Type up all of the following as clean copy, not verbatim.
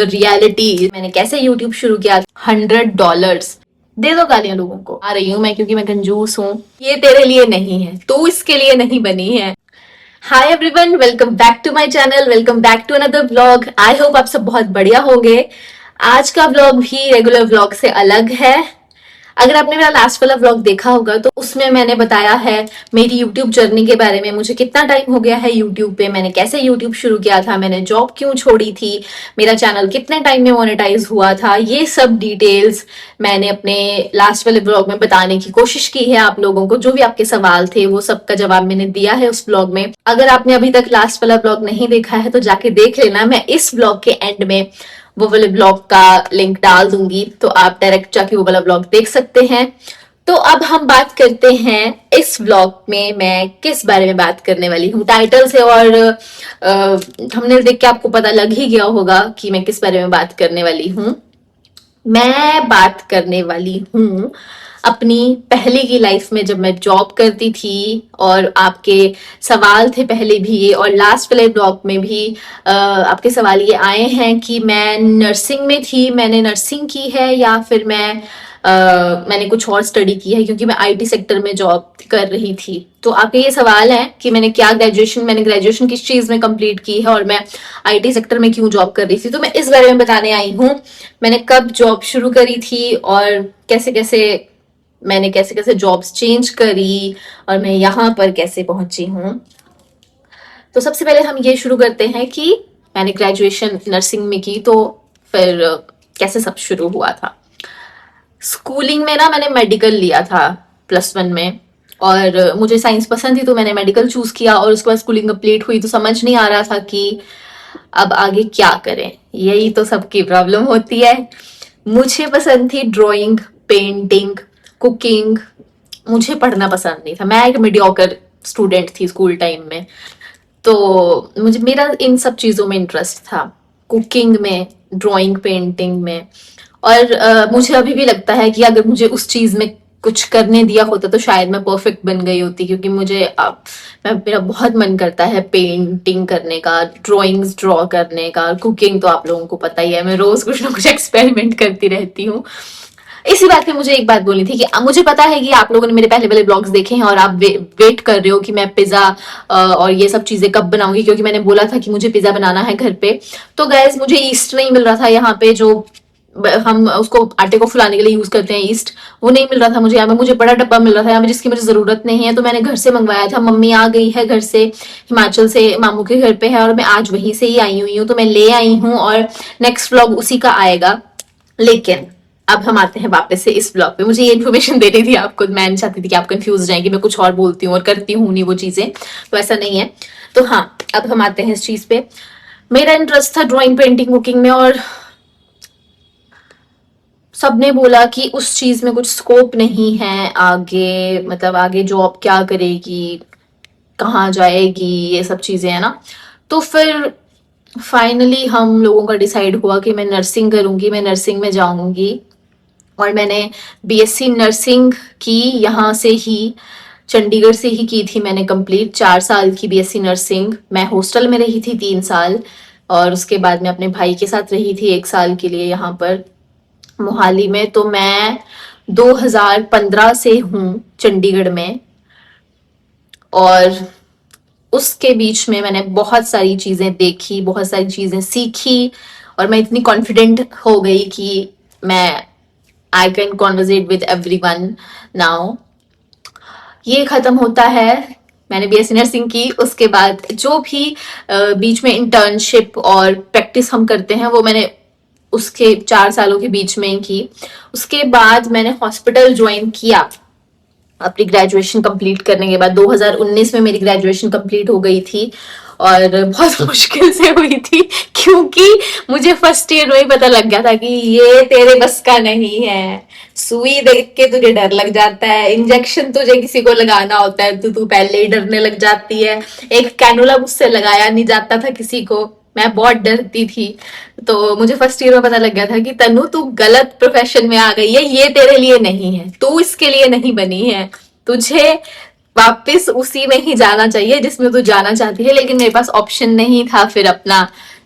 Reality, मैंने कैसे YouTube शुरू किया। $100 दे दो गालियां लोगों को। आ रही हूँ मैं क्योंकि मैं कंजूस हूँ। ये तेरे लिए नहीं है, तू इसके लिए नहीं बनी है। Hi everyone, welcome back to my channel, welcome back to another vlog. I hope आप सब बहुत बढ़िया होंगे। आज का व्लॉग भी रेगुलर व्लॉग से अलग है। अगर आपने मेरा लास्ट वाला व्लॉग देखा होगा तो उसमें मैंने बताया है मेरी यूट्यूब जर्नी के बारे में। मुझे कितना टाइम हो गया है यूट्यूब पे, मैंने कैसे यूट्यूब शुरू किया था, मैंने जॉब क्यों छोड़ी थी, मेरा चैनल कितने टाइम में मोनेटाइज हुआ था, ये सब डिटेल्स मैंने अपने लास्ट वाले व्लॉग में बताने की कोशिश की है। आप लोगों को जो भी आपके सवाल थे वो सबका जवाब मैंने दिया है उस व्लॉग में। अगर आपने अभी तक लास्ट वाला व्लॉग नहीं देखा है तो जाके देख लेना। मैं इस व्लॉग के एंड में वो वाले ब्लॉग का लिंक डाल दूंगी, तो आप डायरेक्ट जाके वो वाला ब्लॉग देख सकते हैं। तो अब हम बात करते हैं इस व्लॉग में मैं किस बारे में बात करने वाली हूँ। टाइटल से और थंबनेल देख के आपको पता लग ही गया होगा कि मैं किस बारे में बात करने वाली हूँ। मैं बात करने वाली हूँ अपनी पहले की लाइफ में, जब मैं जॉब करती थी। और आपके सवाल थे पहले भी और लास्ट वाले ब्लॉग में भी आपके सवाल ये आए हैं कि मैं नर्सिंग में थी, मैंने नर्सिंग की है या फिर मैंने कुछ और स्टडी की है, क्योंकि मैं आईटी सेक्टर में जॉब कर रही थी। तो आपके ये सवाल है कि मैंने ग्रेजुएशन किस चीज में कंप्लीट की है और मैं आईटी सेक्टर में क्यों जॉब कर रही थी। तो मैं इस बारे में बताने आई हूँ। मैंने कब जॉब शुरू करी थी और कैसे कैसे जॉब्स चेंज करी और मैं यहाँ पर कैसे पहुंची हूँ। तो सबसे पहले हम ये शुरू करते हैं कि मैंने ग्रेजुएशन नर्सिंग में की, तो फिर कैसे सब शुरू हुआ था। स्कूलिंग में ना मैंने मेडिकल लिया था +1 में, और मुझे साइंस पसंद थी तो मैंने मेडिकल चूज किया। और उसके बाद स्कूलिंग कंप्लीट हुई तो समझ नहीं आ रहा था कि अब आगे क्या करें। यही तो सबकी प्रॉब्लम होती है। मुझे पसंद थी ड्राइंग, पेंटिंग, कुकिंग। मुझे पढ़ना पसंद नहीं था। मैं एक मीडियोकर स्टूडेंट थी स्कूल टाइम में। तो मेरा इन सब चीजों में इंटरेस्ट था, कुकिंग में, ड्राइंग, पेंटिंग में। और मुझे अभी भी लगता है कि अगर मुझे उस चीज में कुछ करने दिया होता तो शायद मैं परफेक्ट बन गई होती, क्योंकि मेरा बहुत मन करता है पेंटिंग करने का, ड्राइंग्स ड्रॉ करने का। कुकिंग तो आप लोगों को पता ही है, मैं रोज कुछ ना कुछ एक्सपेरिमेंट करती रहती हूँ। इसी बात पे मुझे एक बात बोलनी थी कि मुझे पता है कि आप लोगों ने मेरे पहले वाले ब्लॉग्स देखे हैं और आप वेट कर रहे हो कि मैं पिज्जा और ये सब चीजें कब बनाऊंगी, क्योंकि मैंने बोला था कि मुझे पिज्जा बनाना है घर पे। तो गैस मुझे ईस्ट नहीं मिल रहा था यहाँ पे, जो हम उसको आटे को फुलाने के लिए यूज करते हैं, ईस्ट, वो नहीं मिल रहा था मुझे यहाँ पे। मुझे बड़ा डब्बा मिल रहा था यहाँ पे जिसकी मुझे जरूरत नहीं है, तो मैंने घर से मंगवाया था। मम्मी आ गई है घर से, हिमाचल से, मामू के घर पे है, और मैं आज वहीं से ही आई हुई हूँ, तो मैं ले आई हूँ और नेक्स्ट व्लॉग उसी का आएगा। लेकिन अब हम आते हैं वापस से इस ब्लॉग पे। मुझे ये इन्फॉर्मेशन देनी थी आपको, मैं नहीं चाहती थी कि आप कंफ्यूज जाएं कि मैं कुछ और बोलती हूँ और करती हूँ नहीं वो चीजें, तो ऐसा नहीं है। तो हाँ, अब हम आते हैं इस चीज पे। मेरा इंटरेस्ट था ड्राइंग, पेंटिंग, कुकिंग में, और सबने बोला कि उस चीज में कुछ स्कोप नहीं है आगे, मतलब आगे जॉब क्या करेगी, कहाँ जाएगी, ये सब चीजें है ना। तो फिर फाइनली हम लोगों का डिसाइड हुआ कि मैं नर्सिंग करूंगी, मैं नर्सिंग में जाऊंगी। और मैंने बीएससी नर्सिंग की, यहाँ से ही, चंडीगढ़ से ही की थी मैंने कंप्लीट। 4 साल की बीएससी नर्सिंग। मैं हॉस्टल में रही थी 3 साल, और उसके बाद मैं अपने भाई के साथ रही थी 1 साल के लिए यहाँ पर मोहाली में। तो मैं 2015 से हूँ चंडीगढ़ में, और उसके बीच में मैंने बहुत सारी चीजें देखी, बहुत सारी चीजें सीखी, और मैं इतनी कॉन्फिडेंट हो गई कि मैं I can conversate with everyone now. ये खत्म होता है, मैंने बीएससी नर्सिंग की। उसके बाद जो भी बीच में इंटर्नशिप और प्रैक्टिस हम करते हैं वो मैंने उसके 4 सालों के बीच में ही की। उसके बाद मैंने हॉस्पिटल ज्वाइन किया अपनी ग्रेजुएशन कंप्लीट करने के बाद। 2019 में मेरी ग्रेजुएशन कंप्लीट हो गई थी, और बहुत मुश्किल से हुई थी, क्योंकि मुझे फर्स्ट ईयर में ही पता लग गया था कि ये तेरे बस का नहीं है। सुई देख के तुझे डर लग जाता है, इंजेक्शन तुझे किसी को लगाना होता है तो तू पहले ही डरने लग जाती है, एक कैनुला मुझसे लगाया नहीं जाता था किसी को, मैं बहुत डरती थी। तो मुझे फर्स्ट ईयर में पता लग गया था कि तनु तू गलत प्रोफेशन में आ गई है, ये तेरे लिए नहीं है, तू इसके लिए नहीं बनी है, तुझे वापस उसी में ही जाना चाहिए जिसमें तू जाना चाहती है। लेकिन मेरे पास ऑप्शन नहीं था फिर अपना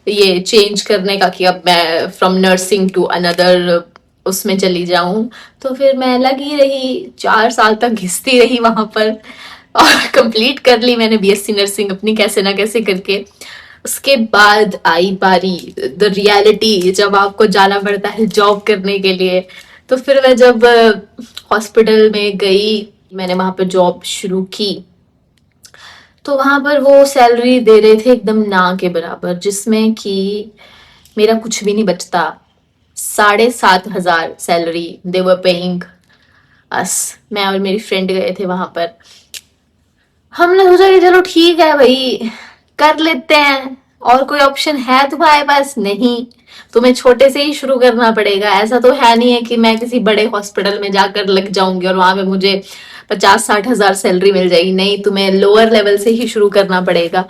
ये चेंज करने का कि अब मैं फ्रॉम नर्सिंग टू अनदर उसमें चली जाऊं। तो फिर मैं लगी रही, 4 साल तक घिसती रही वहां पर और कंप्लीट कर ली मैंने बीएससी नर्सिंग अपनी कैसे ना कैसे करके। उसके बाद आई बारी द रियलिटी, जब आपको जाना पड़ता है जॉब करने के लिए। तो फिर मैं जब हॉस्पिटल में गई, मैंने वहां पर जॉब शुरू की, तो वहां पर वो सैलरी दे रहे थे एकदम ना के बराबर, जिसमें कि मेरा कुछ भी नहीं बचता। 7,500 सैलरी दे वर पेइंग अस। मैं और मेरी फ्रेंड गए थे वहां पर। हमने सोचा कि चलो ठीक है भाई, कर लेते हैं, और कोई ऑप्शन है तुम्हारे पास? नहीं, तुम्हें छोटे से ही शुरू करना पड़ेगा। ऐसा तो है नहीं है कि मैं किसी बड़े हॉस्पिटल में जाकर लग जाऊंगी और वहां पे मुझे 50-60 हजार सैलरी मिल जाएगी। नहीं, तुम्हें लोअर लेवल से ही शुरू करना पड़ेगा।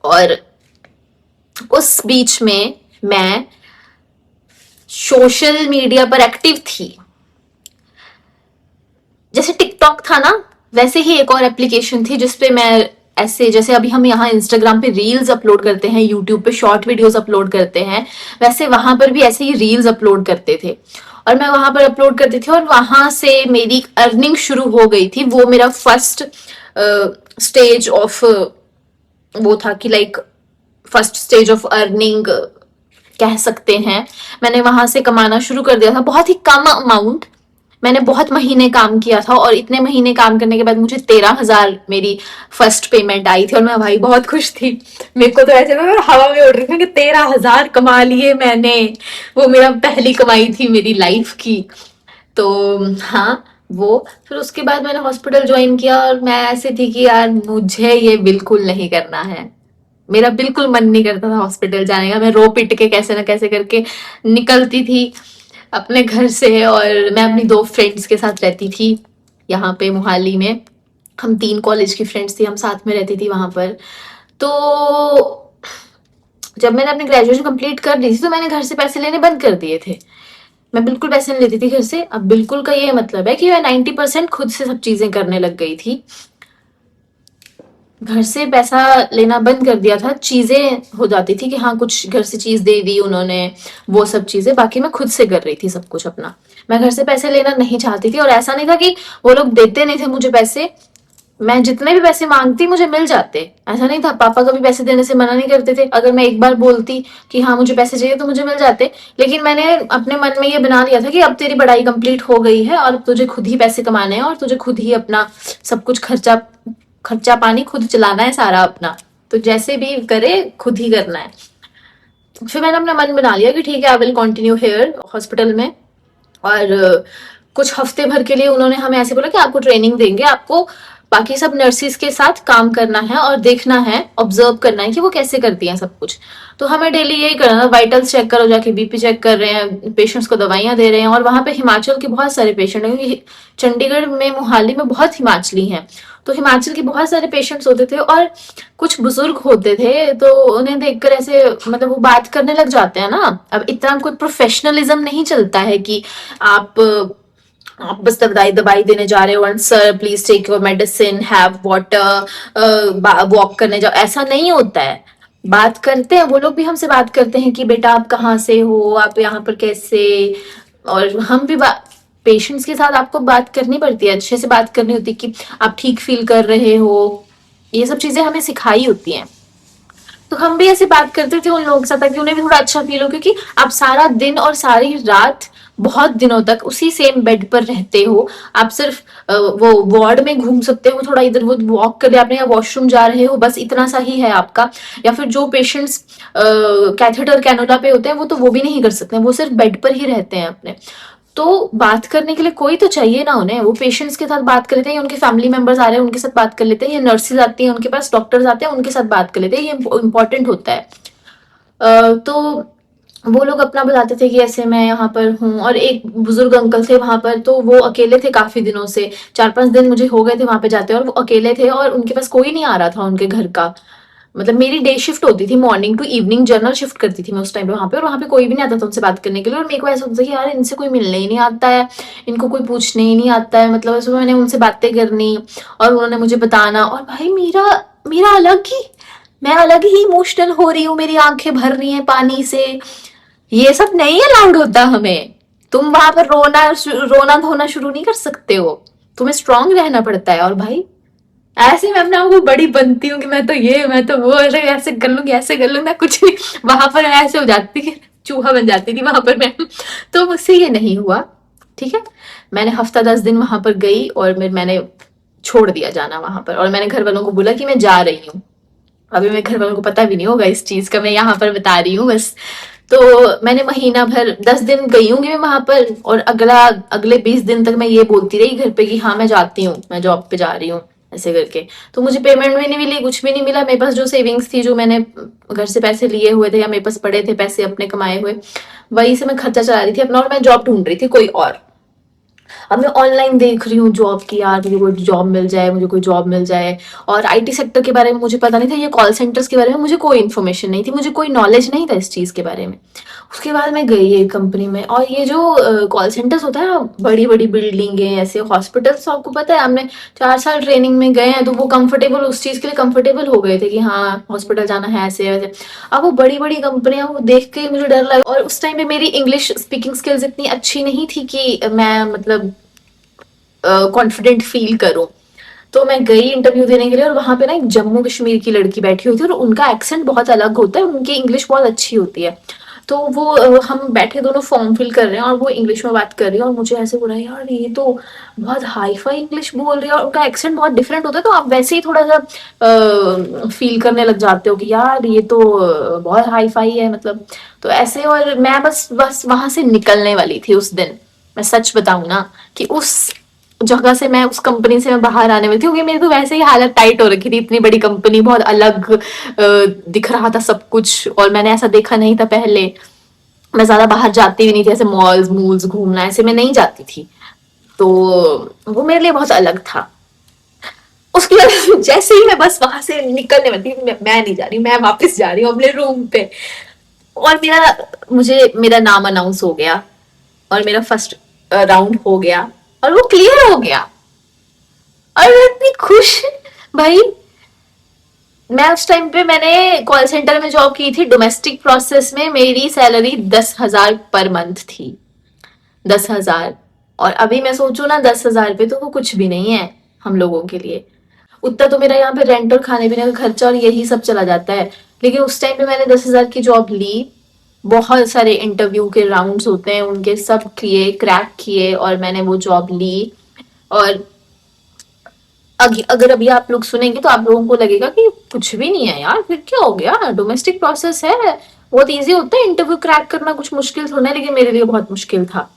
और उस बीच में मैं सोशल मीडिया पर एक्टिव थी। जैसे टिकटॉक था ना, वैसे ही एक और एप्लीकेशन थी जिसपे मैं ऐसे, जैसे अभी हम यहाँ इंस्टाग्राम पे रील्स अपलोड करते हैं, यूट्यूब पे शॉर्ट वीडियोस अपलोड करते हैं, वैसे वहां पर भी ऐसे ही रील्स अपलोड करते थे। और मैं वहां पर अपलोड करती थी और वहां से मेरी अर्निंग शुरू हो गई थी। वो मेरा फर्स्ट स्टेज ऑफ वो था कि like first stage of earning कह सकते हैं। मैंने वहां से कमाना शुरू कर दिया था, बहुत ही कम अमाउंट। मैंने बहुत महीने काम किया था और इतने महीने काम करने के बाद मुझे 13,000 मेरी फर्स्ट पेमेंट आई थी और मैं भाई बहुत खुश थी। मेरे को तो ऐसे मैं हवा में उड़ रही थी कि 13,000 कमा लिए मैंने। वो मेरा पहली कमाई थी मेरी लाइफ की। तो हाँ, वो फिर उसके बाद मैंने हॉस्पिटल ज्वाइन किया और मैं ऐसे थी कि यार मुझे ये बिल्कुल नहीं करना है। मेरा बिल्कुल मन नहीं करता था हॉस्पिटल जाने का। मैं रो पिट के कैसे ना कैसे करके निकलती थी अपने घर से। और मैं अपनी 2 फ्रेंड्स के साथ रहती थी यहाँ पे मोहाली में। हम 3 कॉलेज की फ्रेंड्स थी, हम साथ में रहती थी वहां पर। तो जब मैंने अपनी ग्रेजुएशन कंप्लीट कर ली थी तो मैंने घर से पैसे लेने बंद कर दिए थे। मैं बिल्कुल पैसे नहीं लेती थी घर से। अब बिल्कुल का ये मतलब है कि मैं 90% खुद से सब चीजें करने लग गई थी। घर से पैसा लेना बंद कर दिया था। चीजें हो जाती थी कि हाँ कुछ घर से चीज दे दी उन्होंने, वो सब चीजें, बाकी मैं खुद से कर रही थी सब कुछ अपना। मैं घर से पैसे लेना नहीं चाहती थी और ऐसा नहीं था कि वो लोग देते नहीं थे मुझे पैसे। मैं जितने भी पैसे मांगती मुझे मिल जाते, ऐसा नहीं था। पापा कभी पैसे देने से मना नहीं करते थे। अगर मैं एक बार बोलती कि हाँ मुझे पैसे चाहिए तो मुझे मिल जाते। लेकिन मैंने अपने मन में ये बना लिया था कि अब तेरी पढ़ाई कंप्लीट हो गई है और अब तुझे खुद ही पैसे कमाने हैं और तुझे खुद ही अपना सब कुछ खर्चा खर्चा पानी खुद चलाना है सारा अपना। तो जैसे भी करे खुद ही करना है। फिर मैंने अपना मन बना लिया कि ठीक है, I will continue here hospital में। और कुछ हफ्ते भर के लिए उन्होंने हमें ऐसे बोला कि आपको ट्रेनिंग देंगे, आपको बाकी सब नर्सिस के साथ काम करना है और देखना है, ऑब्जर्व करना है कि वो कैसे करती हैं सब कुछ। तो हमें डेली यही करना था, वाइटल्स चेक करो जाके, बीपी चेक कर रहे हैं, पेशेंट्स को दवाइयां दे रहे हैं। और वहां पे हिमाचल के बहुत सारे पेशेंट हैं क्योंकि चंडीगढ़ में मोहाली में बहुत हिमाचली हैं। तो हिमाचल के बहुत सारे पेशेंट्स होते थे और कुछ बुजुर्ग होते थे। तो उन्हें देखकर ऐसे मतलब वो बात करने लग जाते हैं ना। अब इतना कोई प्रोफेशनलिज्म नहीं चलता है कि आप बस दवाई दवाई देने जा रहे हो and sir please take your medicine, have water, walk करने जाओ, ऐसा नहीं होता है। बात करते हैं, वो लोग भी हमसे बात करते हैं कि बेटा आप कहाँ से हो, आप यहाँ पर कैसे। और हम भी पेशेंट्स के साथ आपको बात करनी पड़ती है, अच्छे से बात करनी होती है कि आप ठीक फील कर रहे हो। ये सब चीजें हमें सिखाई होती हैं। तो हम भी ऐसे बात करते थे उन लोगों के साथ ताकि उन्हें भी थोड़ा अच्छा फील हो, क्योंकि आप सारा दिन और सारी रात बहुत दिनों तक उसी सेम बेड पर रहते हो। आप सिर्फ वो वार्ड में घूम सकते हो, थोड़ा इधर वो वॉक कर लिया आपने, या वॉशरूम जा रहे हो, बस इतना सा ही है आपका। या फिर जो पेशेंट्स कैथेटर कैनुला पे होते हैं वो भी नहीं कर सकते हैं, वो सिर्फ बेड पर ही रहते हैं अपने। तो बात करने के लिए कोई तो चाहिए ना उन्हें। वो पेशेंट्स के साथ बात कर लेते हैं, या उनके फैमिली मेंबर्स आ रहे हैं उनके साथ बात कर लेते हैं, या नर्सेज आती हैं उनके पास, डॉक्टर्स आते हैं उनके साथ बात कर लेते हैं। ये इंपॉर्टेंट होता है। तो वो लोग अपना बताते थे कि ऐसे मैं यहाँ पर हूँ। और एक बुजुर्ग अंकल थे वहां पर, तो वो अकेले थे काफी दिनों से, 4-5 दिन मुझे हो गए थे वहां पे जाते, और वो अकेले थे और उनके पास कोई नहीं आ रहा था उनके घर का। मतलब मेरी डे शिफ्ट होती थी, morning to evening general shift करती थी मैं उस टाइम पे वहां पे, और वहां पे कोई भी नहीं आता था उनसे बात करने के लिए। और मेरे को ऐसा होता था कि यार इनसे कोई मिलने ही नहीं आता है, इनको कोई पूछने ही नहीं आता है। मतलब मैंने उनसे बातें करनी और उन्होंने मुझे बताना। और भाई मेरा मेरा अलग ही मैं अलग ही इमोशनल हो रही हूँ, मेरी आंखें भर रही हैं पानी से। ये सब नहीं अलाउड होता हमें। तुम वहां पर रोना धोना शुरू नहीं कर सकते हो, तुम्हें स्ट्रांग रहना पड़ता है। और भाई ऐसे मैं अपने आप को बड़ी बनती हूँ कि मैं तो ये, मैं तो वो, अरे ऐसे कर लूंगी, ऐसे कर लूंगी, कुछ नहीं। वहां पर मैं ऐसे हो जाती कि चूहा बन जाती थी वहां पर मैं। तो मुझसे ये नहीं हुआ, ठीक है। मैंने हफ्ता 10 दिन वहां पर गई और मैंने छोड़ दिया जाना वहां पर, और मैंने घर वालों को बोला कि मैं जा रही हूँ। अभी मेरे घर वालों को पता भी नहीं होगा इस चीज का, मैं यहाँ पर बता रही हूँ बस। तो मैंने महीना भर 10 दिन गई हूँ मैं वहां पर, और अगले 20 दिन तक मैं ये बोलती रही घर पे कि हाँ मैं जाती हूँ, मैं जॉब पे जा रही हूँ, ऐसे करके। तो मुझे पेमेंट भी नहीं मिली, कुछ भी नहीं मिला। मेरे पास जो सेविंग्स थी, जो मैंने घर से पैसे लिए हुए थे या मेरे पास पड़े थे पैसे अपने कमाए हुए, वही से मैं खर्चा चला रही थी अपना, और मैं जॉब ढूंढ रही थी कोई और। अब मैं ऑनलाइन देख रही हूँ जॉब की, यार मुझे कोई जॉब मिल जाए, मुझे कोई जॉब मिल जाए। और आईटी सेक्टर के बारे में मुझे पता नहीं था, ये कॉल सेंटर्स के बारे में मुझे कोई इन्फॉर्मेशन नहीं थी, मुझे कोई नॉलेज नहीं था इस चीज़ के बारे में। उसके बाद मैं गई एक कंपनी में, और ये जो कॉल सेंटर्स होता है, बड़ी बड़ी बिल्डिंग है, ऐसे हॉस्पिटल्स, तो आपको पता है, हमने 4 साल ट्रेनिंग में गए हैं, तो वो कंफर्टेबल, उस चीज़ के लिए कंफर्टेबल हो गए थे कि हाँ हॉस्पिटल जाना है ऐसे वैसे। अब वो बड़ी बड़ी कंपनियां, वो देख के मुझे डर लगा। और उस टाइम पे मेरी इंग्लिश स्पीकिंग स्किल्स इतनी अच्छी नहीं थी कि मैं मतलब कॉन्फिडेंट फील करूं। तो मैं गई इंटरव्यू देने के लिए, और वहां पे ना एक जम्मू कश्मीर की लड़की बैठी हुई थी, और उनका एक्सेंट बहुत अलग होता है, उनकी इंग्लिश बहुत अच्छी होती है। तो वो हम बैठे दोनों फॉर्म फिल कर रहे हैं, और वो इंग्लिश में बात कर रही है, और मुझे ऐसे बोला यार ये तो बहुत हाई फाई इंग्लिश बोल रही है, और उनका एक्सेंट बहुत डिफरेंट होता है, तो आप वैसे ही थोड़ा सा फील करने लग जाते हो कि यार ये तो बहुत हाई फाई है मतलब। तो ऐसे, और मैं बस बस वहां से निकलने वाली थी उस दिन। मैं सच बताऊं ना, कि उस जगह से, मैं उस कंपनी से मैं बाहर आने वाली थी, क्योंकि मेरी तो वैसे ही हालत टाइट हो रखी थी। इतनी बड़ी कंपनी, बहुत अलग दिख रहा था सब कुछ, और मैंने ऐसा देखा नहीं था पहले। मैं ज्यादा बाहर जाती भी नहीं थी, ऐसे मॉल्स मूल्स घूमना ऐसे मैं नहीं जाती थी। तो वो मेरे लिए बहुत अलग था। उसकी वजह से जैसे ही मैं बस वहां से निकलने वाली थी, मैं नहीं जा रही, मैं वापस जा रही हूँ अपने रूम पे। और मेरा नाम अनाउंस हो गया, और मेरा फर्स्ट राउंड हो गया, और वो क्लियर हो गया, और मैं इतनी खुश। भाई मैं उस टाइम पे, मैंने कॉल सेंटर में जॉब की थी डोमेस्टिक प्रोसेस में, मेरी सैलरी 10,000 पर मंथ थी। 10,000। और अभी मैं सोचू ना, 10,000 पे तो वो कुछ भी नहीं है हम लोगों के लिए। उतना तो मेरा यहाँ पे रेंट और खाने पीने का खर्चा और यही सब चला जाता है। लेकिन उस टाइम पे मैंने 10,000 की जॉब ली। बहुत सारे इंटरव्यू के राउंड्स होते हैं, उनके सब किए, क्रैक किए, और मैंने वो जॉब ली। और अगर अभी आप लोग सुनेंगे तो आप लोगों को लगेगा कि कुछ भी नहीं है यार, फिर क्या हो गया, डोमेस्टिक प्रोसेस है, बहुत इजी होता है इंटरव्यू क्रैक करना, कुछ मुश्किल थोड़ा है। लेकिन मेरे लिए बहुत मुश्किल था।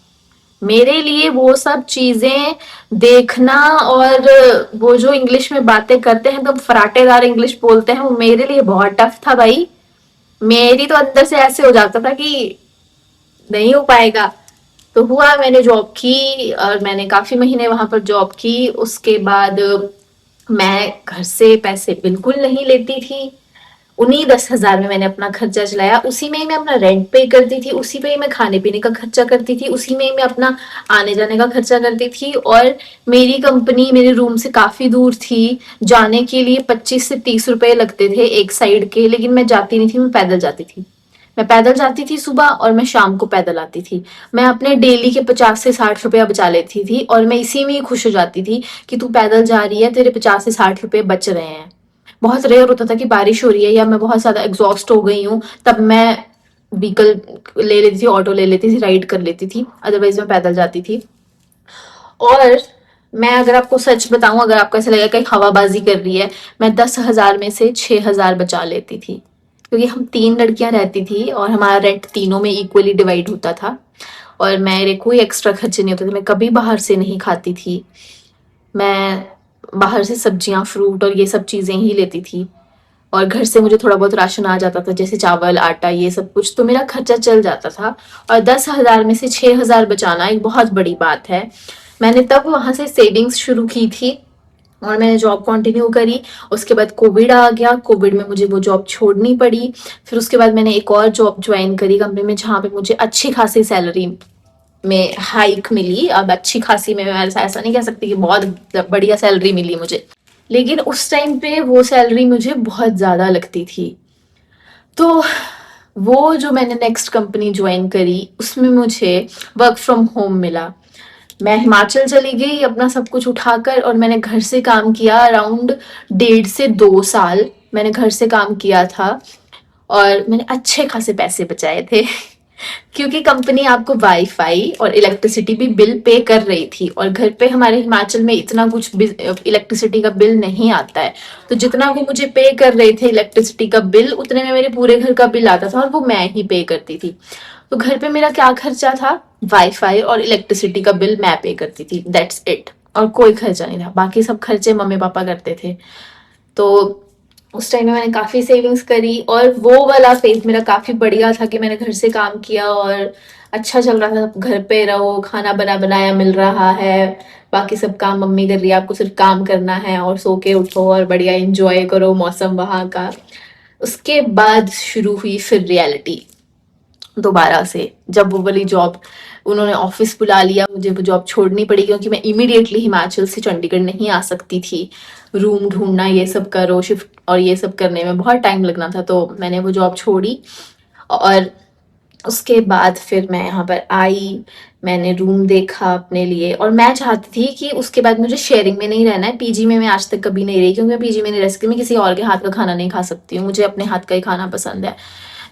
मेरे लिए वो सब चीजें देखना, और वो जो इंग्लिश में बातें करते हैं तो फराटेदार इंग्लिश बोलते हैं, वो मेरे लिए बहुत टफ था भाई। मेरी तो अंदर से ऐसे हो जाता था कि नहीं हो पाएगा। तो हुआ, मैंने जॉब की, और मैंने काफी महीने वहां पर जॉब की। उसके बाद मैं घर से पैसे बिल्कुल नहीं लेती थी। उन्हीं 10,000 में मैंने अपना खर्चा चलाया, उसी में ही मैं अपना रेंट पे करती थी, उसी पे ही मैं खाने पीने का खर्चा करती थी, उसी में ही मैं अपना आने जाने का खर्चा करती थी। और मेरी कंपनी मेरे रूम से काफी दूर थी, जाने के लिए 25 से 30 रुपए लगते थे एक साइड के, लेकिन मैं जाती नहीं थी, मैं पैदल जाती थी। मैं पैदल जाती थी सुबह, और मैं शाम को पैदल आती थी। मैं अपने डेली के 50 से 60 रुपया बचा लेती थी, और मैं इसी में ही खुश हो जाती थी कि तू पैदल जा रही है, तेरे 50 से 60 रुपए बच रहे हैं। बहुत रेयर होता था कि बारिश हो रही है या मैं बहुत ज्यादा एग्जॉस्ट हो गई हूँ, तब मैं व्हीकल ले लेती थी, ऑटो ले लेती थी, राइड कर लेती थी, अदरवाइज मैं पैदल जाती थी। और मैं अगर आपको सच बताऊं, अगर आपको ऐसा लगेगा कि हवाबाजी कर रही है, मैं 10,000 में से 6,000 बचा लेती थी, क्योंकि हम 3 लड़कियां रहती थी, और हमारा रेंट तीनों में इक्वली डिवाइड होता था। और मेरे कोई एक्स्ट्रा खर्चे नहीं होते थे, मैं कभी बाहर से नहीं खाती थी। मैं बाहर से सब्जियां, फ्रूट और ये सब चीजें ही लेती थी। और घर से मुझे थोड़ा बहुत राशन आ जाता था, जैसे चावल आटा ये सब कुछ, तो मेरा खर्चा चल जाता था। और 10,000 में से 6,000 बचाना एक बहुत बड़ी बात है। मैंने तब वहां से सेविंग्स शुरू की थी, और मैंने जॉब कंटिन्यू करी। उसके बाद कोविड आ गया, कोविड में मुझे वो जॉब छोड़नी पड़ी। फिर उसके बाद मैंने एक और जॉब ज्वाइन करी कंपनी में, जहाँ पे मुझे अच्छी खासी सैलरी में हाइक मिली। अब अच्छी खासी में मैं ऐसा नहीं कह सकती कि बहुत बढ़िया सैलरी मिली मुझे, लेकिन उस टाइम पे वो सैलरी मुझे बहुत ज़्यादा लगती थी। तो वो जो मैंने नेक्स्ट कंपनी ज्वाइन करी उसमें मुझे वर्क फ्रॉम होम मिला। मैं हिमाचल चली गई अपना सब कुछ उठाकर, और मैंने घर से काम किया अराउंड 1.5 से 2 साल मैंने घर से काम किया था, और मैंने अच्छे खासे पैसे बचाए थे क्योंकि कंपनी आपको वाईफाई और इलेक्ट्रिसिटी भी बिल पे कर रही थी, और घर पे हमारे हिमाचल में इतना कुछ इलेक्ट्रिसिटी का बिल नहीं आता है। तो जितना वो मुझे पे कर रहे थे इलेक्ट्रिसिटी का बिल, उतने में मेरे पूरे घर का बिल आता था, और वो मैं ही पे करती थी। तो घर पे मेरा क्या खर्चा था, वाईफाई और इलेक्ट्रिसिटी का बिल मैं पे करती थी, दैट्स इट। और कोई खर्चा नहीं था, बाकी सब खर्चे मम्मी पापा करते थे। तो उस टाइम में मैंने काफ़ी सेविंग्स करी, और वो वाला फेज मेरा काफ़ी बढ़िया था कि मैंने घर से काम किया और अच्छा चल रहा था। घर पे रहो, खाना बना बनाया मिल रहा है, बाकी सब काम मम्मी कर रही है, आपको सिर्फ काम करना है और सो के उठो और बढ़िया एंजॉय करो मौसम वहाँ का। उसके बाद शुरू हुई फिर रियलिटी दोबारा से, जब वो वाली जॉब उन्होंने ऑफिस बुला लिया, मुझे वो जॉब छोड़नी पड़ी क्योंकि मैं इमीडिएटली हिमाचल से चंडीगढ़ नहीं आ सकती थी। रूम ढूंढना, ये सब करो, शिफ्ट और ये सब करने में बहुत टाइम लगना था, तो मैंने वो जॉब छोड़ी। और उसके बाद फिर मैं यहाँ पर आई, मैंने रूम देखा अपने लिए, और मैं चाहती थी कि उसके बाद मुझे शेयरिंग में नहीं रहना है। पीजी में मैं आज तक कभी नहीं रही, क्योंकि मैं पीजी में नहीं रह सकती, मैं किसी और के हाथ का खाना नहीं खा सकती हूँ, मुझे अपने हाथ का ही खाना पसंद है।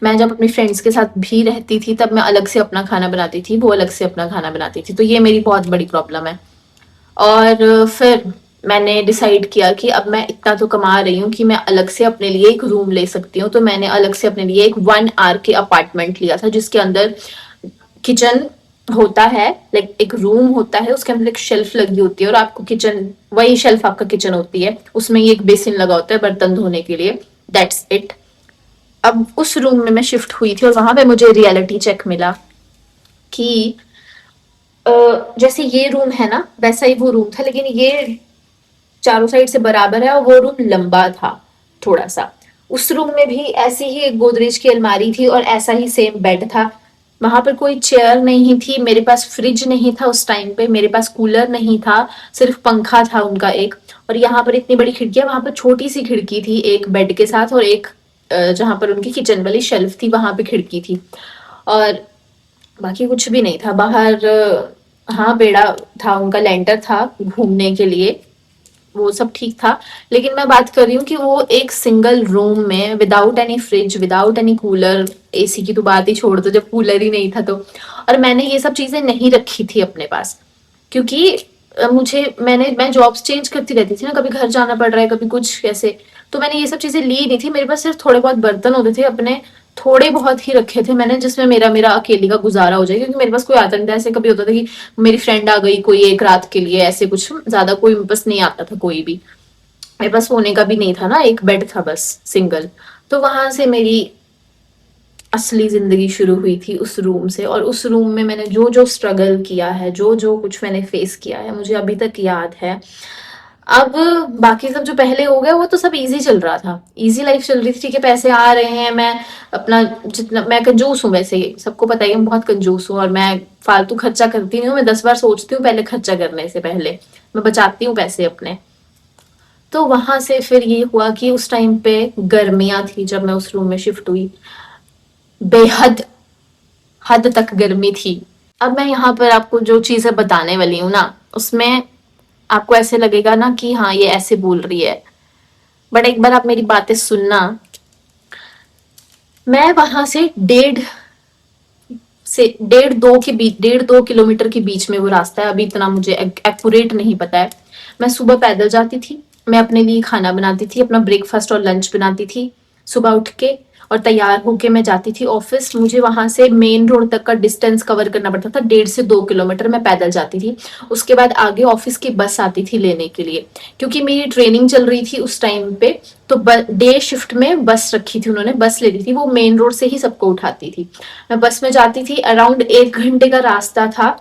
मैं जब अपनी फ्रेंड्स के साथ भी रहती थी तब मैं अलग से अपना खाना बनाती थी, वो अलग से अपना खाना बनाती थी, तो ये मेरी बहुत बड़ी प्रॉब्लम है। और फिर मैंने डिसाइड किया कि अब मैं इतना तो कमा रही हूँ कि मैं अलग से अपने लिए एक रूम ले सकती हूँ, तो मैंने अलग से अपने लिए एक 1 आवर के अपार्टमेंट लिया था, जिसके अंदर किचन होता है, लाइक एक रूम होता है, उसके अंदर एक शेल्फ लगी होती है, और आपको किचन, वही शेल्फ आपका किचन होती है, उसमें ये एक बेसिन लगा होता है बर्तन धोने के लिए, दैट्स इट। अब उस रूम में मैं शिफ्ट हुई थी, और वहां पे मुझे रियलिटी चेक मिला कि जैसे ये रूम है ना वैसा ही वो रूम था, लेकिन ये चारों साइड से बराबर है, और वो रूम लंबा था थोड़ा सा। उस रूम में भी ऐसी ही एक गोदरेज की अलमारी थी, और ऐसा ही सेम बेड था। वहां पर कोई चेयर नहीं थी, मेरे पास फ्रिज नहीं था उस टाइम पे, मेरे पास कूलर नहीं था, सिर्फ पंखा था उनका एक। और यहाँ पर इतनी बड़ी खिड़कियां, वहां पर छोटी सी खिड़की थी एक बेड के साथ, और एक जहां पर उनकी किचन वाली शेल्फ थी वहां पे खिड़की थी, और बाकी कुछ भी नहीं था बाहर। हाँ, बेड़ा था उनका, लेंटर था घूमने के लिए, वो सब ठीक था। लेकिन मैं बात कर रही हूँ कि वो एक सिंगल रूम में without any fridge, without any cooler, AC की तो बात ही छोड़ दो जब कूलर ही नहीं था तो। और मैंने ये सब चीजें नहीं रखी थी अपने पास, क्योंकि मैं जॉब्स चेंज करती रहती थी ना, कभी घर जाना पड़ रहा है, कभी कुछ कैसे, तो मैंने ये सब चीजें ली नहीं थी। मेरे पास सिर्फ थोड़े बहुत बर्तन होते थे अपने, थोड़े बहुत ही रखे थे मैंने, जिसमें मेरा मेरा अकेले का गुजारा हो जाए, क्योंकि मेरे पास कोई आता नहीं था। ऐसे कभी होता था कि मेरी फ्रेंड आ गई कोई एक रात के लिए, ऐसे कुछ ज्यादा कोई मेरे पास नहीं आता था कोई भी। मेरे पास सोने का भी नहीं था ना, एक बेड था बस सिंगल। तो वहां से मेरी असली जिंदगी शुरू हुई थी, उस रूम से। और उस रूम में मैंने जो जो स्ट्रगल किया है, जो जो कुछ मैंने फेस किया है, मुझे अभी तक याद है। अब बाकी सब जो पहले हो गया वो तो सब इजी चल रहा था, इजी लाइफ चल रही थी, ठीक है, पैसे आ रहे हैं, मैं अपना जितना, मैं कंजूस हूँ, वैसे ही सबको पता है मैं बहुत कंजूस हूँ, और मैं फालतू खर्चा करती नहीं हूँ, मैं 10 बार सोचती हूँ पहले खर्चा करने से पहले, मैं बचाती हूँ पैसे अपने। तो वहां से फिर ये हुआ कि उस टाइम पे गर्मियां थी जब मैं उस रूम में शिफ्ट हुई, बेहद हद तक गर्मी थी। अब मैं यहाँ पर आपको जो चीजें बताने वाली हूँ ना, उसमें आपको ऐसे लगेगा ना कि हाँ ये ऐसे बोल रही है, बट एक बार आप मेरी बातें सुनना। मैं वहां से 1.5 से 1.5 2 के बीच, 1.5 2 किलोमीटर के बीच में वो रास्ता है, अभी इतना मुझे एक्यूरेट नहीं पता है। मैं सुबह पैदल जाती थी, मैं अपने लिए खाना बनाती थी, अपना ब्रेकफास्ट और लंच बनाती थी सुबह उठ के, और तैयार होके मैं जाती थी ऑफिस। मुझे वहां से मेन रोड तक का डिस्टेंस कवर करना पड़ता था, 1.5 से 2 किलोमीटर मैं पैदल जाती थी। उसके बाद आगे ऑफिस की बस आती थी लेने के लिए, क्योंकि मेरी ट्रेनिंग चल रही थी उस टाइम पे। तो डे शिफ्ट में बस रखी थी उन्होंने, बस ले ली थी, वो मेन रोड से ही सबको उठाती थी। मैं बस में जाती थी, अराउंड 1 घंटे का रास्ता था।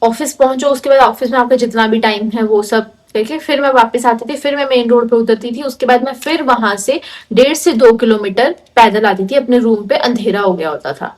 ऑफिस पहुंचो, उसके बाद ऑफिस में आपका जितना भी टाइम है वो सब करके फिर मैं वापस आती थी, फिर मैं मेन रोड पे उतरती थी। उसके बाद मैं फिर वहां से 1.5 से 2 किलोमीटर पैदल आती थी अपने रूम पे, अंधेरा हो गया होता था।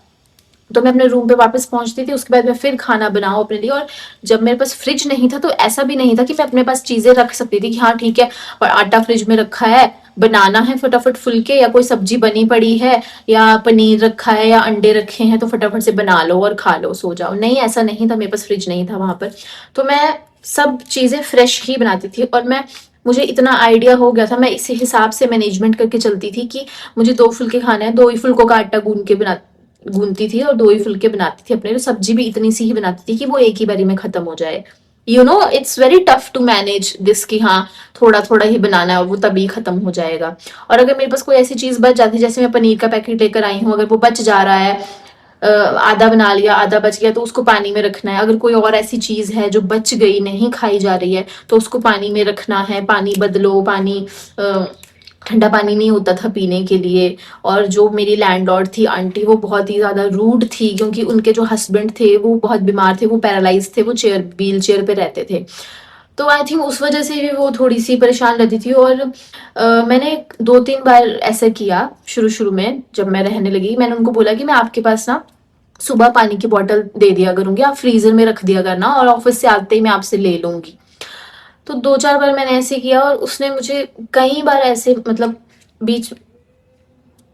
तो मैं अपने रूम पे वापस पहुंचती थी, उसके बाद मैं फिर खाना बनाऊं अपने लिए। और जब मेरे पास फ्रिज नहीं था तो ऐसा भी नहीं था कि मैं अपने पास चीजें रख सकती थी कि हाँ ठीक है, और आटा फ्रिज में रखा है, बनाना है फटाफट फुलके, या कोई सब्जी बनी पड़ी है, या पनीर रखा है, या अंडे रखे हैं, तो फटाफट से बना लो और खा लो, सो जाओ। नहीं, ऐसा नहीं था, मेरे पास फ्रिज नहीं था वहां पर। तो मैं सब चीजें फ्रेश ही बनाती थी, और मुझे इतना आइडिया हो गया था, मैं इसी हिसाब से मैनेजमेंट करके चलती थी कि मुझे 2 फुलके खाने हैं, 2 ही फुलकों का आटा गूंथती थी और 2 ही फुलके बनाती थी अपने लिए। सब्जी भी इतनी सी ही बनाती थी कि वो एक ही बारी में खत्म हो जाए। It's very tough to manage this कि हाँ थोड़ा थोड़ा ही बनाना है और वो तभी खत्म हो जाएगा। और अगर मेरे पास कोई ऐसी चीज बच जाती है, जैसे मैं पनीर का पैकेट लेकर आई हूँ, अगर वो बच जा रहा है, आधा बना लिया आधा बच गया, तो उसको पानी में रखना है। अगर कोई और ऐसी चीज है जो बच गई नहीं खाई जा रही है, तो उसको पानी में रखना है, पानी बदलो, पानी ठंडा पानी नहीं होता था पीने के लिए। और जो मेरी लैंडलॉर्ड थी आंटी, वो बहुत ही ज्यादा रूड थी, क्योंकि उनके जो हस्बैंड थे वो बहुत बीमार थे, वो पैरालाइज थे, वो व्हील चेयर पे रहते थे। तो आई थिंक उस वजह से भी वो थोड़ी सी परेशान रहती थी। और मैंने 2-3 बार ऐसा किया शुरू शुरू में, जब मैं रहने लगी। मैंने उनको बोला कि मैं आपके पास ना सुबह पानी की बोतल दे दिया करूंगी, आप फ्रीजर में रख दिया करना, और ऑफिस से आते ही मैं आपसे ले लूंगी। तो 2-4 बार मैंने ऐसे किया, और उसने मुझे कई बार ऐसे, मतलब बीच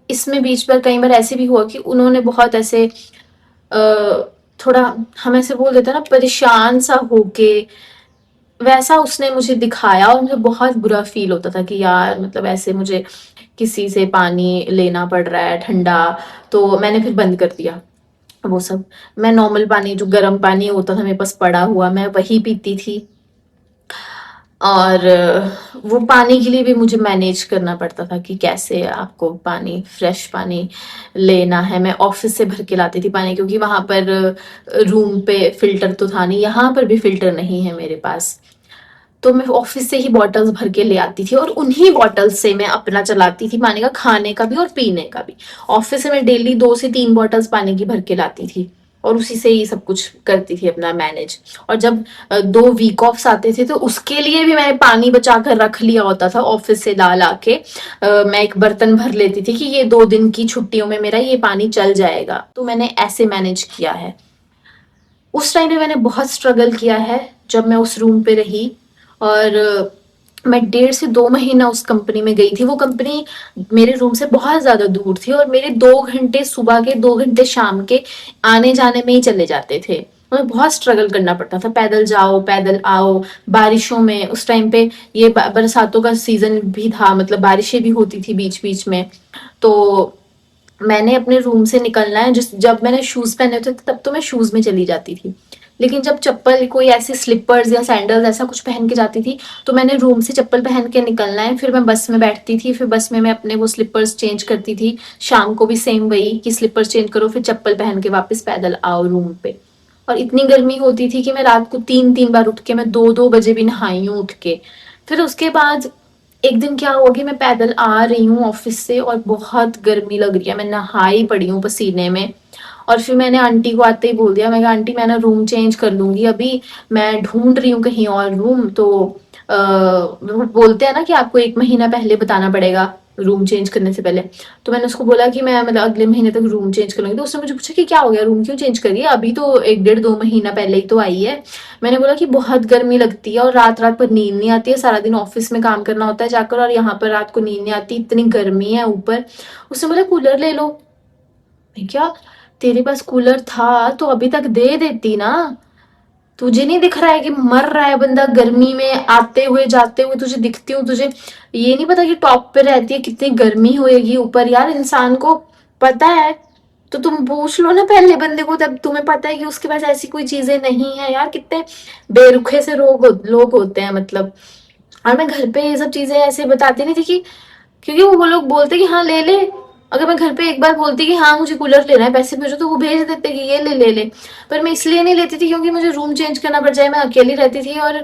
बीच पर कई बार ऐसे भी हुआ कि उन्होंने बहुत ऐसे थोड़ा, हम ऐसे बोल देते हैं ना, परेशान सा होके, वैसा उसने मुझे दिखाया। और मुझे बहुत बुरा फील होता था कि यार, मतलब ऐसे मुझे किसी से पानी लेना पड़ रहा है ठंडा। तो मैंने फिर बंद कर दिया वो सब। मैं नॉर्मल पानी, जो गर्म पानी होता था मेरे पास पड़ा हुआ, मैं वही पीती थी। और वो पानी के लिए भी मुझे मैनेज करना पड़ता था कि कैसे आपको पानी, फ्रेश पानी लेना है। मैं ऑफिस से भर के लाती थी पानी, क्योंकि वहां पर रूम पे फिल्टर तो था नहीं, यहाँ पर भी फिल्टर नहीं है मेरे पास। तो मैं ऑफिस से ही बॉटल्स भर के ले आती थी, और उन्हीं बॉटल्स से मैं अपना चलाती थी पानी का, खाने का भी और पीने का भी। ऑफिस से मैं डेली 2 से 3 बॉटल्स पानी की भर के लाती थी, और उसी से ही सब कुछ करती थी अपना मैनेज। और जब 2 वीक ऑफ्स आते थे, तो उसके लिए भी मैंने पानी बचा कर रख लिया होता था, ऑफिस से ला ला के मैं एक बर्तन भर लेती थी कि ये 2 दिन की छुट्टियों में मेरा ये पानी चल जाएगा। तो मैंने ऐसे मैनेज किया है। उस टाइम पे मैंने बहुत स्ट्रगल किया है, जब मैं उस रूम पे रही। और मैं 1.5 से 2 महीना उस कंपनी में गई थी। वो कंपनी मेरे रूम से बहुत ज्यादा दूर थी, और मेरे 2 घंटे सुबह के, 2 घंटे शाम के आने जाने में ही चले जाते थे। मुझे बहुत स्ट्रगल करना पड़ता था, पैदल जाओ पैदल आओ, बारिशों में। उस टाइम पे ये बरसातों का सीजन भी था, मतलब बारिशें भी होती थी बीच बीच में। तो मैंने अपने रूम से निकलना है, जब मैंने शूज पहने थे तब तो मैं शूज में चली जाती थी। लेकिन जब चप्पल, कोई ऐसे स्लीपर्स या सैंडल्स ऐसा कुछ पहन के जाती थी, तो मैंने रूम से चप्पल पहन के निकलना है। फिर मैं बस में बैठती थी, फिर बस में मैं अपने वो स्लीपर्स चेंज करती थी। शाम को भी सेम वही कि स्लीपर्स चेंज करो, फिर चप्पल पहन के वापस पैदल आओ रूम पे। और इतनी गर्मी होती थी कि मैं रात को 3-3 बार उठ के, मैं 2-2 बजे भी नहाई हूँ उठ के। फिर उसके बाद एक दिन क्या हुआ कि मैं पैदल आ रही हूँ ऑफिस से, और बहुत गर्मी लग रही है, मैं नहाई पड़ी हूँ पसीने में। और फिर मैंने आंटी को आते ही बोल दिया, मैं कहा आंटी मैं ना रूम चेंज कर लूंगी अभी, मैं ढूंढ रही हूँ कहीं और रूम। तो वो बोलते हैं ना कि आपको 1 महीना पहले बताना पड़ेगा रूम चेंज करने से पहले। तो मैंने उसको बोला कि मैं मतलब अगले महीने तक रूम चेंज कर लूंगी। तो उसने मुझे पूछा कि क्या हो गया, रूम क्यों चेंज करिए, अभी तो 1-1.5-2 महीना पहले ही तो आई है। मैंने बोला कि बहुत गर्मी लगती है, और रात रात पर नींद नहीं आती है, सारा दिन ऑफिस में काम करना होता है जाकर, और यहाँ पर रात को नींद नहीं आती, इतनी गर्मी है ऊपर। उसने बोला कूलर ले लो। मैं क्या, तेरे पास कूलर था तो अभी तक दे देती ना। तुझे नहीं दिख रहा है कि मर रहा है बंदा गर्मी में, आते हुए जाते हुए तुझे दिखती हूँ, तुझे ये नहीं पता कि टॉप पे रहती है कितनी गर्मी होएगी ऊपर, यार इंसान को पता है। तो तुम पूछ लो ना पहले बंदे को, तब तुम्हें पता है कि उसके पास ऐसी कोई चीजें नहीं है। यार कितने बेरुखे से लोग होते हैं, मतलब। और मैं घर पे ये सब चीजें ऐसे बताती नहीं थी कि, क्योंकि वो लोग बोलते कि हाँ ले ले। अगर मैं घर पे एक बार बोलती कि हाँ मुझे कूलर लेना है, पैसे भेजो, तो वो भेज देते कि ये ले ले ले। पर मैं इसलिए नहीं लेती थी क्योंकि मुझे रूम चेंज करना पड़ जाए, मैं अकेली रहती थी, और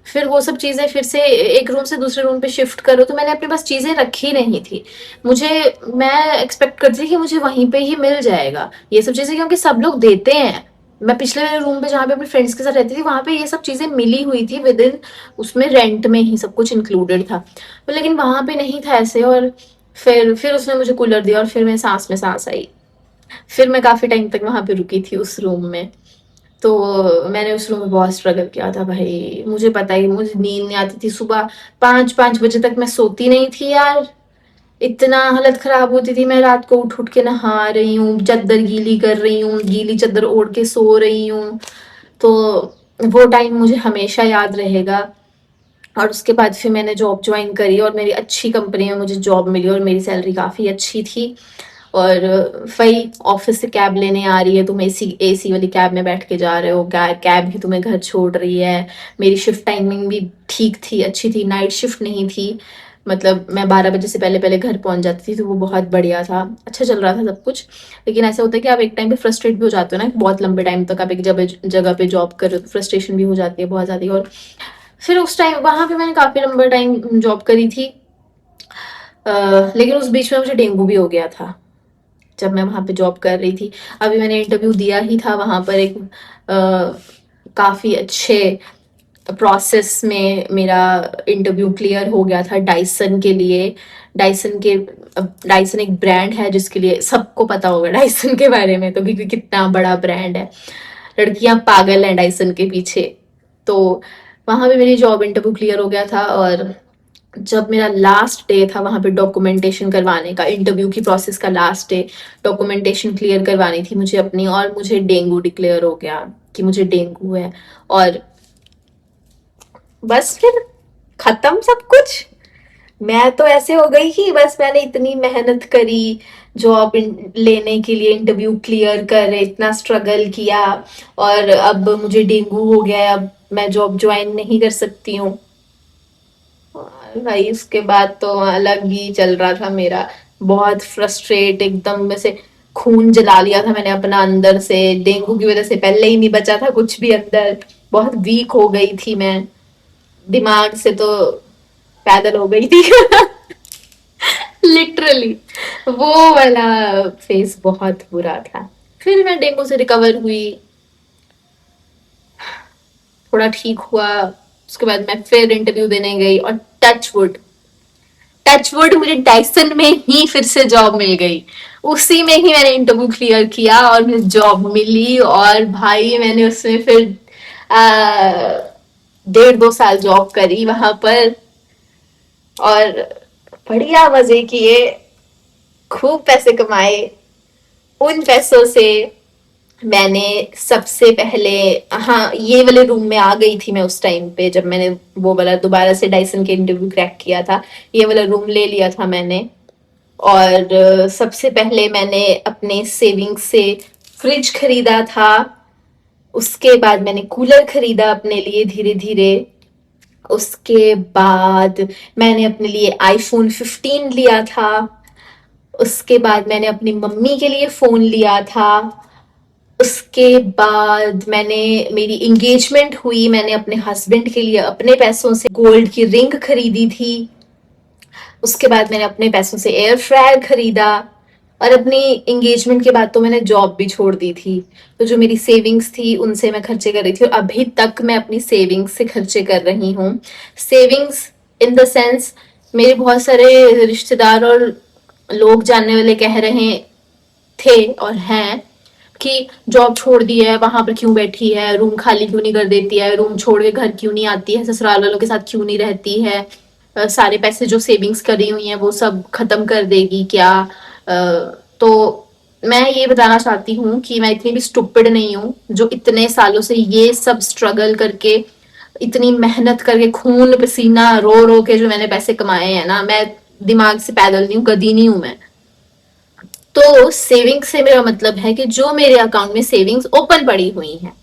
फिर वो सब चीजें फिर से एक रूम से दूसरे रूम पे शिफ्ट करो, तो मैंने अपने पास चीजें रखी नहीं थी। मुझे, मैं एक्सपेक्ट करती थी कि मुझे वहीं पे ही मिल जाएगा ये सब चीजें, क्योंकि सब लोग देते हैं। मैं पिछले रूम पे जहाँ पे अपने फ्रेंड्स के साथ रहती थी, वहां पे ये सब चीजें मिली हुई थी विद इन, उसमें रेंट में ही सब कुछ इंक्लूडेड था। लेकिन वहां पे नहीं था ऐसे। और फिर उसने मुझे कूलर दिया, और फिर मैं सांस में सांस आई। फिर मैं काफी टाइम तक वहां पे रुकी थी उस रूम में। तो मैंने उस रूम में बहुत स्ट्रगल किया था भाई। मुझे पता ही, मुझे नींद नहीं आती थी। सुबह 5-5 बजे तक मैं सोती नहीं थी यार। इतना हालत खराब होती थी। मैं रात को उठ उठ के नहा रही हूँ, चादर गीली कर रही हूँ, गीली चादर ओढ़ के सो रही हूँ। तो वो टाइम मुझे हमेशा याद रहेगा। और उसके बाद फिर मैंने जॉब ज्वाइन करी और मेरी अच्छी कंपनी में मुझे जॉब मिली और मेरी सैलरी काफ़ी अच्छी थी। और वही ऑफिस से कैब लेने आ रही है, तुम एसी एसी वाली कैब में बैठ के जा रहे हो, कैब ही तुम्हें घर छोड़ रही है। मेरी शिफ्ट टाइमिंग भी ठीक थी, अच्छी थी, नाइट शिफ्ट नहीं थी। मतलब मैं 12 बजे से पहले पहले घर पहुंच जाती थी, तो वो बहुत बढ़िया था, अच्छा चल रहा था सब कुछ। लेकिन ऐसा होता है कि आप एक टाइम पे फ्रस्ट्रेट भी हो जाते हो ना, बहुत लंबे टाइम तक आप एक जगह जगह पे जॉब कर रहे हो तो फ्रस्ट्रेशन भी हो जाती है बहुत ज़्यादा। और फिर उस टाइम वहां पे मैंने काफी लंबा टाइम जॉब करी थी। लेकिन उस बीच में मुझे डेंगू भी हो गया था जब मैं वहां पे जॉब कर रही थी। अभी मैंने इंटरव्यू दिया ही था वहां पर, एक काफी अच्छे प्रोसेस में मेरा इंटरव्यू क्लियर हो गया था डाइसन के लिए। डाइसन के डाइसन एक ब्रांड है जिसके लिए सबको पता होगा डाइसन के बारे में, तो क्योंकि कितना बड़ा ब्रांड है, लड़कियां पागल हैं डाइसन के पीछे। तो वहां पे मेरी जॉब इंटरव्यू क्लियर हो गया था। और जब मेरा लास्ट डे था वहां पे डॉक्यूमेंटेशन करवाने का, इंटरव्यू की प्रोसेस का लास्ट डे, डॉक्यूमेंटेशन क्लियर करवानी थी मुझे अपनी, और मुझे डेंगू डिक्लेयर हो गया कि मुझे डेंगू है। और बस फिर खत्म सब कुछ। मैं तो ऐसे हो गई कि बस मैंने इतनी मेहनत करी जॉब लेने के लिए, इंटरव्यू क्लियर करे, इतना स्ट्रगल किया, और अब मुझे डेंगू हो गया है, अब मैं जॉब ज्वाइन नहीं कर सकती हूँ। और भाई उसके बाद तो अलग ही चल रहा था मेरा, बहुत फ्रस्ट्रेट एकदम में से। खून जला लिया था मैंने अपना अंदर से, डेंगू की वजह से पहले ही नहीं बचा था कुछ भी अंदर। बहुत वीक हो गई थी मैं, दिमाग से तो पैदल हो गई थी लिटरली। वो वाला फेस बहुत बुरा था। फिर मैं डेंगू से रिकवर हुई, थोड़ा ठीक हुआ। उसके बाद मैं फिर इंटरव्यू देने गई और टचवुड, टचवुड मुझे डाइसन में ही फिर से जॉब मिल गई। उसी में ही मैंने इंटरव्यू क्लियर किया और मुझे जॉब मिली। और भाई मैंने उसमें फिर 1.5-2 साल जॉब करी वहां पर, और बढ़िया मजे किए, खूब पैसे कमाए। उन पैसों से मैंने सबसे पहले, हाँ, ये वाले रूम में आ गई थी मैं उस टाइम पे जब मैंने वो वाला दोबारा से डाइसन के इंटरव्यू क्रैक किया था। ये वाला रूम ले लिया था मैंने। और सबसे पहले मैंने अपने सेविंग्स से फ्रिज खरीदा था। उसके बाद मैंने कूलर खरीदा अपने लिए धीरे धीरे। उसके बाद मैंने अपने लिए iPhone 15 लिया था। उसके बाद मैंने अपनी मम्मी के लिए फोन लिया था। उसके बाद मैंने, मेरी एंगेजमेंट हुई, मैंने अपने हस्बैंड के लिए अपने पैसों से गोल्ड की रिंग खरीदी थी। उसके बाद मैंने अपने पैसों से एयर फ्रायर खरीदा। और अपनी एंगेजमेंट के बाद तो मैंने जॉब भी छोड़ दी थी। तो जो मेरी सेविंग्स थी उनसे मैं खर्चे कर रही थी, और अभी तक मैं अपनी सेविंग्स से खर्चे कर रही हूँ। सेविंग्स इन द सेंस, मेरे बहुत सारे रिश्तेदार और लोग जानने वाले कह रहे थे और हैं कि जॉब छोड़ दी है, वहां पर क्यों बैठी है, रूम खाली क्यों नहीं कर देती है, रूम छोड़ के घर क्यों नहीं आती है, ससुराल वालों के साथ क्यों नहीं रहती है, सारे पैसे जो सेविंग्स करी हुई हैं वो सब खत्म कर देगी क्या। तो मैं ये बताना चाहती हूँ कि मैं इतनी भी स्टूपिड नहीं हूँ जो इतने सालों से ये सब स्ट्रगल करके, इतनी मेहनत करके, खून पसीना रो रो के जो मैंने पैसे कमाए हैं ना, मैं दिमाग से पैदल नहीं हूँ, गधी नहीं हूं मैं। तो सेविंग से मेरा मतलब है कि जो मेरे अकाउंट में सेविंग्स ओपन पड़ी हुई हैं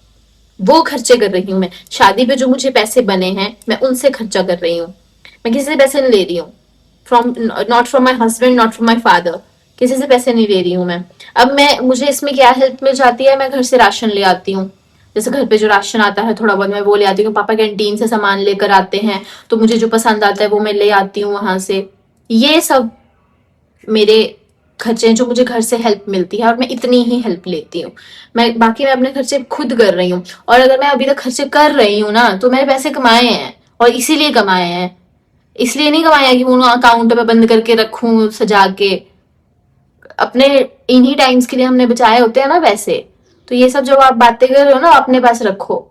वो खर्चे कर रही हूँ मैं। शादी पे जो मुझे पैसे बने हैं मैं उनसे खर्चा कर रही हूँ। मैं किसी से पैसे नहीं ले रही हूँ, from, not from my husband, not from my father. किसी से पैसे नहीं ले रही हूँ मैं। अब मैं, मुझे इसमें क्या हेल्प मिल जाती है, मैं घर से राशन ले आती हूँ। जैसे घर पे जो राशन आता है थोड़ा बहुत मैं वो ले आती हूँ, पापा कैंटीन से सामान लेकर आते हैं तो मुझे जो पसंद आता है वो मैं ले आती हूँ वहां से। ये सब मेरे खर्चे हैं जो मुझे घर से हेल्प मिलती है, और मैं इतनी ही हेल्प लेती हूँ। मैं अपने खर्चे खुद कर रही हूँ। और अगर मैं अभी तक खर्चे कर रही हूँ ना तो मैंने पैसे कमाए हैं, और इसीलिए कमाए हैं। इसलिए नहीं कमाया कि वो अकाउंट में बंद करके रखूं सजा के। अपने इन्हीं टाइम्स के लिए हमने बचाए होते हैं ना वैसे। तो ये सब जब आप बातें कर रहे हो ना अपने पास रखो।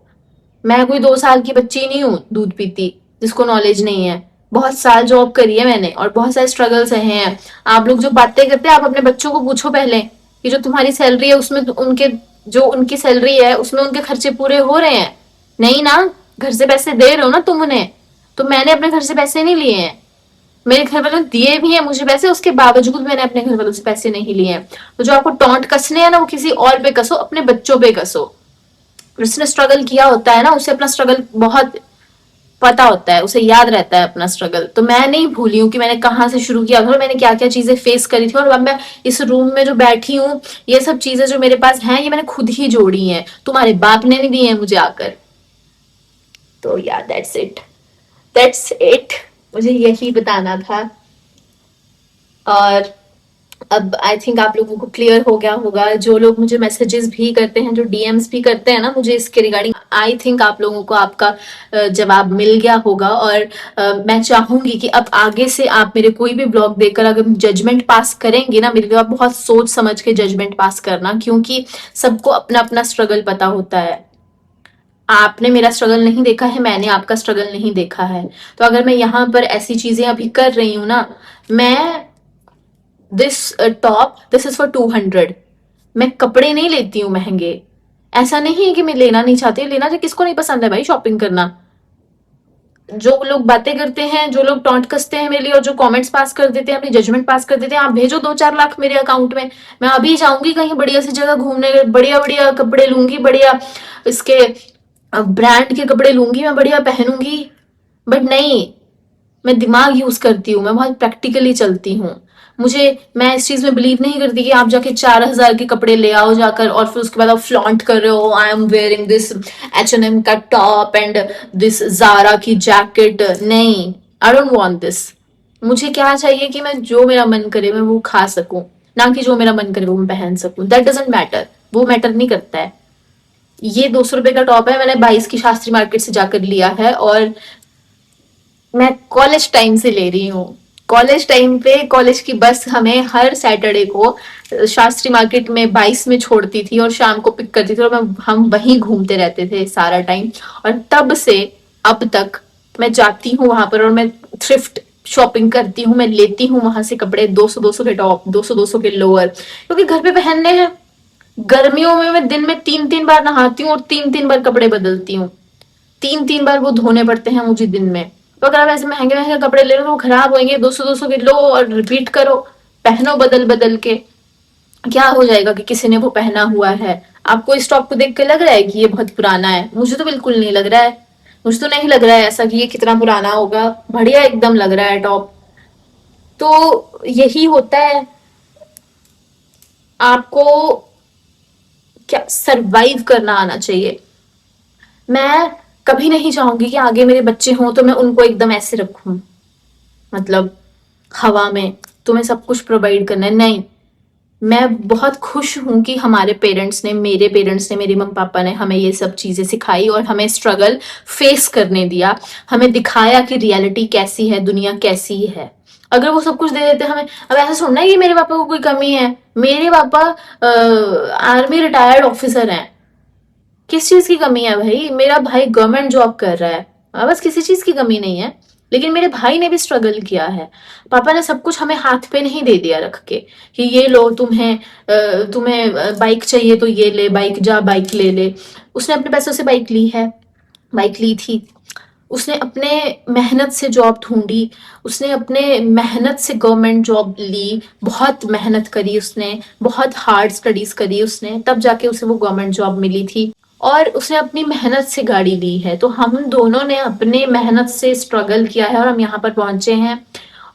मैं कोई 2 साल की बच्ची नहीं हूँ दूध पीती जिसको नॉलेज नहीं है। बहुत साल जॉब करी है मैंने और बहुत सारे स्ट्रगल्स रहे हैं। आप लोग जो बातें करते हैं आप अपने बच्चों को पूछो पहले कि जो तुम्हारी सैलरी है उसमें उनके जो उनकी सैलरी है उसमें उनके खर्चे पूरे हो रहे हैं? नहीं ना। घर से पैसे दे रहे हो ना तुम उन्हें। तो मैंने अपने घर से पैसे नहीं लिए हैं। मेरे घर वालों ने दिए भी हैं मुझे पैसे, उसके बावजूद मैंने अपने घर वालों से पैसे नहीं लिए हैं। तो जो आपको टॉन्ट कसने हैं ना वो किसी और पे कसो, अपने बच्चों पे कसो। जिसने स्ट्रगल किया होता है ना उसे अपना स्ट्रगल बहुत पता होता है, उसे याद रहता है अपना स्ट्रगल। तो मैं नहीं भूली हूँ कि मैंने कहाँ से शुरू किया था और मैंने क्या क्या चीजें फेस करी थी, और अब मैं इस रूम में जो बैठी हूँ ये सब चीजें जो मेरे पास हैं ये मैंने खुद ही जोड़ी हैं, तुम्हारे बाप ने नहीं दी है मुझे आकर। तो यार दैट्स इट, मुझे यही बताना था। और अब आई थिंक आप लोगों को क्लियर हो गया होगा। जो लोग मुझे मैसेजेस भी करते हैं, जो डीएम्स भी करते हैं ना मुझे इसके रिगार्डिंग, आई थिंक आप लोगों को आपका जवाब मिल गया होगा। और मैं चाहूंगी कि अब आगे से आप मेरे कोई भी ब्लॉग देखकर अगर जजमेंट पास करेंगे ना मेरे लिए, आप बहुत सोच समझ के जजमेंट पास करना, क्योंकि सबको अपना अपना स्ट्रगल पता होता है। आपने मेरा स्ट्रगल नहीं देखा है, मैंने आपका स्ट्रगल नहीं देखा है। तो अगर मैं यहाँ पर ऐसी चीजें अभी कर रही हूँ ना, मैं दिस इज फॉर 200। मैं कपड़े नहीं लेती हूँ महंगे। ऐसा नहीं है कि मैं लेना नहीं चाहती, लेना चाहिए, किसको नहीं पसंद है भाई शॉपिंग करना। जो लोग बातें करते हैं, जो लोग टॉन्ट कसते हैं मेरे लिए और जो कमेंट्स पास कर देते हैं, अपनी जजमेंट पास कर देते हैं, आप भेजो 2-4 लाख मेरे अकाउंट में। मैं अभी जाऊंगी कहीं बढ़िया सी जगह घूमने, बढ़िया बढ़िया कपड़े लूंगी, बढ़िया इसके ब्रांड के कपड़े लूंगी, मैं बढ़िया पहनूंगी। बट नहीं, मैं दिमाग यूज करती हूँ, मैं बहुत प्रैक्टिकली चलती हूँ। मैं इस चीज में बिलीव नहीं करती कि आप जाके 4,000 के कपड़े ले आओ जाकर और फिर उसके बाद आप फ्लॉन्ट कर रहे हो, I am wearing this H&M का टॉप एंड दिस जारा की जैकेट। नहीं, आई डोंट वांट दिस। मुझे क्या चाहिए कि मैं जो मेरा मन करे मैं वो खा सकूं, ना कि जो मेरा मन करे वो मैं पहन सकूं। दैट डजेंट मैटर, वो मैटर नहीं करता है। ये 200 रुपए का टॉप है, मैंने 22 की शास्त्री मार्केट से जाकर लिया है और मैं कॉलेज टाइम से ले रही हूँ। कॉलेज टाइम पे कॉलेज की बस हमें हर सैटरडे को शास्त्री मार्केट में 22 में छोड़ती थी और शाम को पिक करती थी, और हम वहीं घूमते रहते थे सारा टाइम। और तब से अब तक मैं जाती हूँ वहां पर और मैं थ्रिफ्ट शॉपिंग करती हूँ, मैं लेती हूँ वहां से कपड़े, 200-200 के टॉप, 200-200 के लोअर, क्योंकि घर पे पहनने हैं। गर्मियों में मैं दिन में 3-3 बार नहाती हूँ और 3-3 बार कपड़े बदलती हूँ। 3-3 बार वो धोने पड़ते हैं मुझे दिन में। तो अगर आप ऐसे महंगे महंगे कपड़े ले रहे हो तो खराब होंगे, 200-200 के लो और रिपीट करो, पहनो बदल बदल के। क्या हो जाएगा कि किसी ने वो पहना हुआ है? आपको इस टॉप को देख के लग रहा है कि ये बहुत पुराना है? मुझे तो बिल्कुल नहीं लग रहा है। मुझे तो नहीं लग रहा है ऐसा कि ये कितना पुराना होगा, बढ़िया एकदम लग रहा है टॉप। तो यही होता है, आपको क्या सरवाइव करना आना चाहिए। मैं कभी नहीं चाहूंगी कि आगे मेरे बच्चे हों तो मैं उनको एकदम ऐसे रखूं, मतलब हवा में तुम्हें सब कुछ प्रोवाइड करना है। नहीं, मैं बहुत खुश हूं कि हमारे पेरेंट्स ने, मेरे पेरेंट्स ने, मेरे मम्मी पापा ने हमें ये सब चीजें सिखाई और हमें स्ट्रगल फेस करने दिया, हमें दिखाया कि रियलिटी कैसी है, दुनिया कैसी है। अगर वो सब कुछ दे देते हमें, अब ऐसा सुनना है कि मेरे पापा को कोई कमी है। मेरे पापा आर्मी रिटायर्ड ऑफिसर हैं, किस चीज की कमी है भाई? मेरा भाई गवर्नमेंट जॉब कर रहा है, बस किसी चीज की कमी नहीं है। लेकिन मेरे भाई ने भी स्ट्रगल किया है। पापा ने सब कुछ हमें हाथ पे नहीं दे दिया रख के कि ये लो, तुम्हें बाइक चाहिए तो ये ले, बाइक जा बाइक ले ले। उसने अपने पैसों से बाइक ली है, बाइक ली थी। उसने अपने मेहनत से जॉब ढूंढी, उसने अपने मेहनत से गवर्नमेंट जॉब ली, बहुत मेहनत करी उसने, बहुत हार्ड स्टडीज करी उसने, तब जाके उसे वो गवर्नमेंट जॉब मिली थी। और उसने अपनी मेहनत से गाड़ी ली है। तो हम दोनों ने अपने मेहनत से स्ट्रगल किया है और हम यहाँ पर पहुंचे हैं।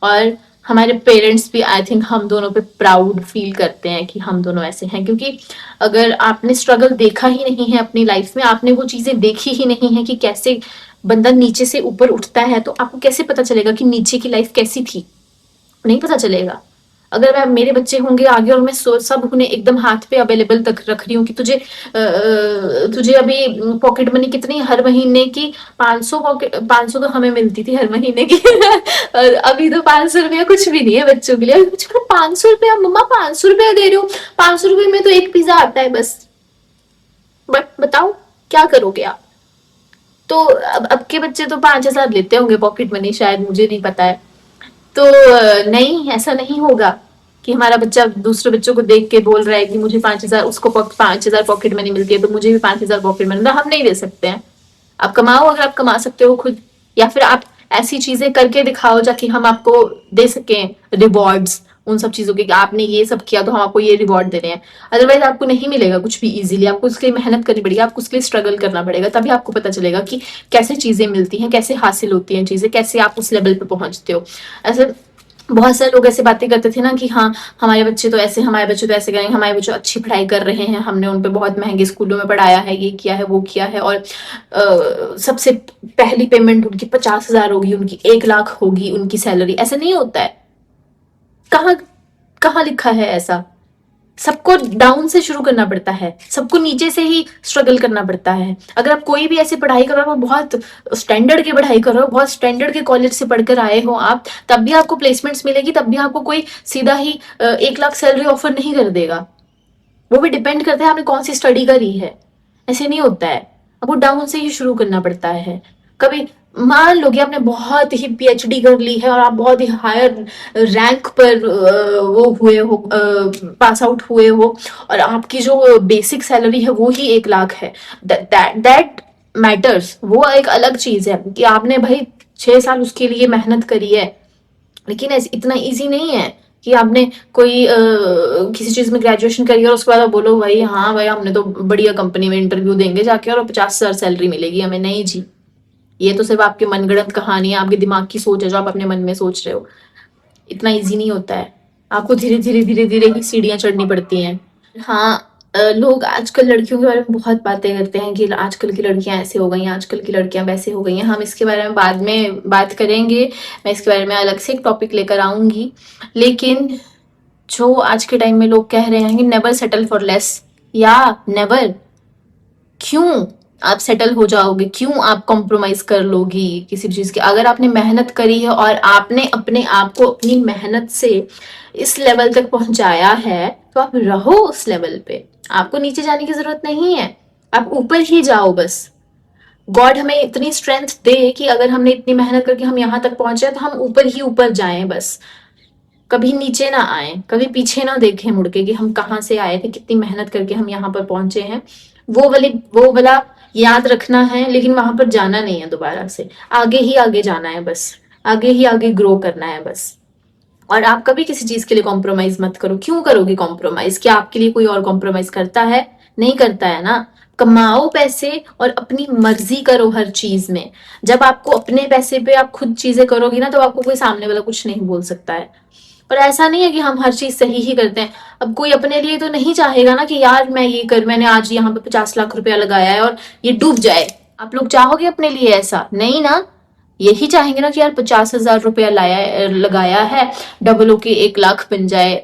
और हमारे पेरेंट्स भी आई थिंक हम दोनों पे प्राउड फील करते हैं कि हम दोनों ऐसे हैं, क्योंकि अगर आपने स्ट्रगल देखा ही नहीं है अपनी लाइफ में, आपने वो चीजें देखी ही नहीं है कि कैसे बंदा नीचे से ऊपर उठता है, तो आपको कैसे पता चलेगा कि नीचे की लाइफ कैसी थी? नहीं पता चलेगा। अगर मैं, मेरे बच्चे होंगे आगे और मैं सब उन्हें एकदम हाथ पे अवेलेबल तक रख रही हूँ कि तुझे तुझे अभी पॉकेट मनी कितनी हर महीने की 500 पॉकेट 500 तो हमें मिलती थी हर महीने की और अभी तो 500 रुपया कुछ भी नहीं है बच्चों के लिए। 500 रुपया मम्मा, 500 रुपया दे रही हो, 500 रुपये में तो एक पिज्जा आता है बस। बट बताओ क्या करोगे आप। तो अब के बच्चे तो 5,000 लेते होंगे पॉकेट मनी, शायद, मुझे नहीं पता है। तो नहीं, ऐसा नहीं होगा कि हमारा बच्चा दूसरे बच्चों को देख के बोल रहा है कि मुझे 5,000, उसको 5,000 पॉकेट मनी मिलती है तो मुझे भी 5,000 पॉकेट मनी। हम नहीं दे सकते हैं। आप कमाओ, अगर आप कमा सकते हो खुद, या फिर आप ऐसी चीजें करके दिखाओ जाकि हम आपको दे सकें रिवॉर्ड्स उन सब चीजों के, कि आपने ये सब किया तो हम आपको ये रिवॉर्ड दे रहे हैं। अदरवाइज आपको नहीं मिलेगा कुछ भी इजीली, आपको उसके लिए मेहनत करनी पड़ेगी, आपको उसके लिए स्ट्रगल करना पड़ेगा, तभी आपको पता चलेगा कि कैसे चीजें मिलती हैं, कैसे हासिल होती हैं चीजें, कैसे आप उस लेवल पे पहुंचते हो। ऐसे बहुत सारे लोग ऐसे बातें करते थे ना कि हाँ हमारे बच्चे तो ऐसे, हमारे बच्चे तो ऐसे करेंगे, हमारे बच्चे अच्छी पढ़ाई कर रहे हैं, हमने उन पे बहुत महंगे स्कूलों में पढ़ाया है, ये किया है वो किया है, और सबसे पहली पेमेंट उनकी 50,000 होगी, उनकी 1 लाख होगी उनकी सैलरी। ऐसा नहीं होता है। कहाँ कहाँ लिखा है ऐसा। सबको डाउन से शुरू करना पड़ता है, सबको नीचे से ही स्ट्रगल करना पड़ता है। अगर आप कोई भी ऐसी पढ़ाई कर रहे हो, बहुत स्टैंडर्ड की पढ़ाई कर रहे हो, बहुत स्टैंडर्ड के कॉलेज से पढ़कर आए हो आप, तब भी आपको प्लेसमेंट्स मिलेगी, तब भी आपको कोई सीधा ही 1 लाख सैलरी ऑफर नहीं कर देगा। वो भी डिपेंड करता है आपने कौन सी स्टडी करी है। ऐसे नहीं होता है, आपको डाउन से ही शुरू करना पड़ता है। कभी मान लो कि आपने बहुत ही पीएचडी कर ली है और आप बहुत ही हायर रैंक पर वो हुए हो, पास आउट हुए हो, और आपकी जो बेसिक सैलरी है वो ही 1 लाख है। That matters. वो एक अलग चीज है कि आपने भाई 6 साल उसके लिए मेहनत करी है। लेकिन ऐसे इतना इजी नहीं है कि आपने कोई किसी चीज में ग्रेजुएशन करी और उसके बाद आप बोलो भाई हाँ भाई हमने तो बढ़िया कंपनी में इंटरव्यू देंगे जाके और 50,000 सैलरी मिलेगी हमें। नहीं जी, ये तो सिर्फ आपके मनगढ़ंत कहानी है, आपके दिमाग की सोच है जो आप अपने मन में सोच रहे हो। इतना इजी नहीं होता है। आपको धीरे धीरे धीरे धीरे ही सीढ़ियां चढ़नी पड़ती हैं। हाँ, लोग आजकल लड़कियों के बारे में बहुत बातें करते हैं कि आजकल की लड़कियां ऐसे हो गई हैं, आजकल की लड़कियां वैसे हो गई हैं। हम इसके बारे में बाद में बात करेंगे, मैं इसके बारे में अलग से एक टॉपिक लेकर आऊंगी। लेकिन जो आज के टाइम में लोग कह रहे हैं कि नेवर सेटल फॉर लेस, या नेवर, क्यों आप सेटल हो जाओगे, क्यों आप कॉम्प्रोमाइज कर लोगी किसी चीज की। अगर आपने मेहनत करी है और आपने अपने आप को अपनी मेहनत से इस लेवल तक पहुंचाया है तो आप रहो उस लेवल पे। आपको नीचे जाने की जरूरत नहीं है, आप ऊपर ही जाओ बस। गॉड हमें इतनी स्ट्रेंथ दे कि अगर हमने इतनी मेहनत करके हम यहाँ तक पहुंचे तो हम ऊपर ही ऊपर जाएं बस। कभी नीचे ना आए, कभी पीछे ना देखें मुड़ के कि हम कहाँ से आए थे, कितनी मेहनत करके हम यहाँ पर पहुंचे हैं। वो वाला याद रखना है, लेकिन वहां पर जाना नहीं है दोबारा से। आगे ही आगे जाना है बस, आगे ही आगे ग्रो करना है बस। और आप कभी किसी चीज के लिए कॉम्प्रोमाइज मत करो। क्यों करोगे कॉम्प्रोमाइज? क्या आपके लिए कोई और कॉम्प्रोमाइज करता है? नहीं करता है ना। कमाओ पैसे और अपनी मर्जी करो हर चीज में। जब आपको अपने पैसे पे आप खुद चीजें करोगी ना तो आपको कोई सामने वाला कुछ नहीं बोल सकता है। पर ऐसा नहीं है कि हम हर चीज सही ही करते हैं। अब कोई अपने लिए तो नहीं चाहेगा ना कि यार मैं ये कर, मैंने आज यहाँ पे 50 लाख रुपया लगाया है और ये डूब जाए। आप लोग चाहोगे अपने लिए ऐसा? नहीं ना। यही चाहेंगे ना कि यार 50,000 रुपया लगाया है, डबल होके 1 लाख बन जाए,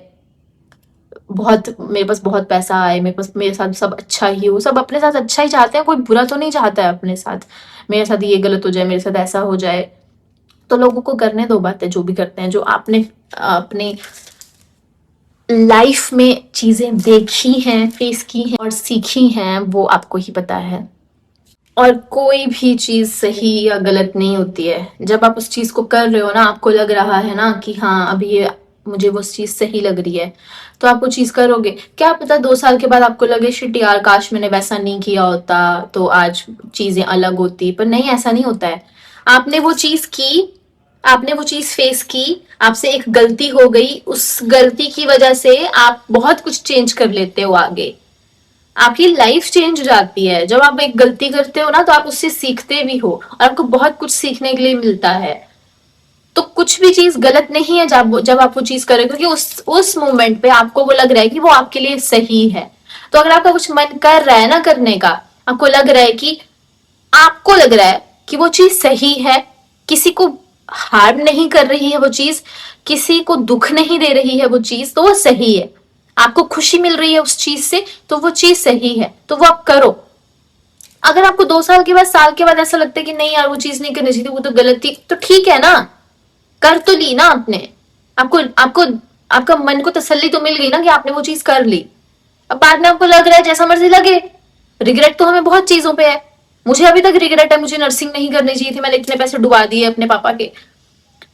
बहुत मेरे पास बहुत पैसा आए, मेरे साथ सब अच्छा ही हो। सब अपने साथ अच्छा ही चाहते हैं, कोई बुरा तो नहीं चाहता है अपने साथ। मेरे साथ ये गलत हो जाए, मेरे साथ ऐसा हो जाए। तो लोगों को करने दो बातें जो भी करते हैं। जो आपने अपने लाइफ में चीजें देखी हैं, फेस की हैं और सीखी हैं, वो आपको ही पता है। और कोई भी चीज सही या गलत नहीं होती है। जब आप उस चीज को कर रहे हो ना, आपको लग रहा है ना कि हाँ अभी ये मुझे वो चीज सही लग रही है, तो आप वो चीज करोगे। क्या पता 2 साल के बाद आपको लगे शिट यार काश मैंने वैसा नहीं किया होता तो आज चीजें अलग होती। पर नहीं, ऐसा नहीं होता है। आपने वो चीज की, आपने वो चीज फेस की, आपसे एक गलती हो गई, उस गलती की वजह से आप बहुत कुछ चेंज कर लेते हो आगे। आपकी लाइफ चेंज हो जाती है। जब आप एक गलती करते हो ना तो आप उससे सीखते भी हो और आपको बहुत कुछ सीखने के लिए मिलता है। तो कुछ भी चीज गलत नहीं है जब आप वो चीज करें, क्योंकि उस मोमेंट पे आपको वो लग रहा है कि वो आपके लिए सही है। तो अगर आपका कुछ मन कर रहा है ना करने का, आपको लग रहा है कि, आपको लग रहा है कि वो चीज सही है, किसी को हार्म नहीं कर रही है वो चीज, किसी को दुख नहीं दे रही है वो चीज, तो वो सही है। आपको खुशी मिल रही है उस चीज से तो वो चीज सही है, तो वो आप करो। आपको 2 साल के बाद, साल के बाद ऐसा लगता है कि नहीं यार वो चीज नहीं करनी चाहिए थी, वो तो गलत थी, तो ठीक है ना, कर तो ली ना आपने। आपको आपको आपका मन को तसल्ली तो मिल गई ना कि आपने वो चीज कर ली। अब बाद में आपको लग रहा है जैसा मर्जी लगे, रिग्रेट तो हमें बहुत चीजों पे है। मुझे अभी तक रिग्रेट है, मुझे नर्सिंग नहीं करनी चाहिए थी, मैंने इतने पैसे डुबा दिए अपने पापा के,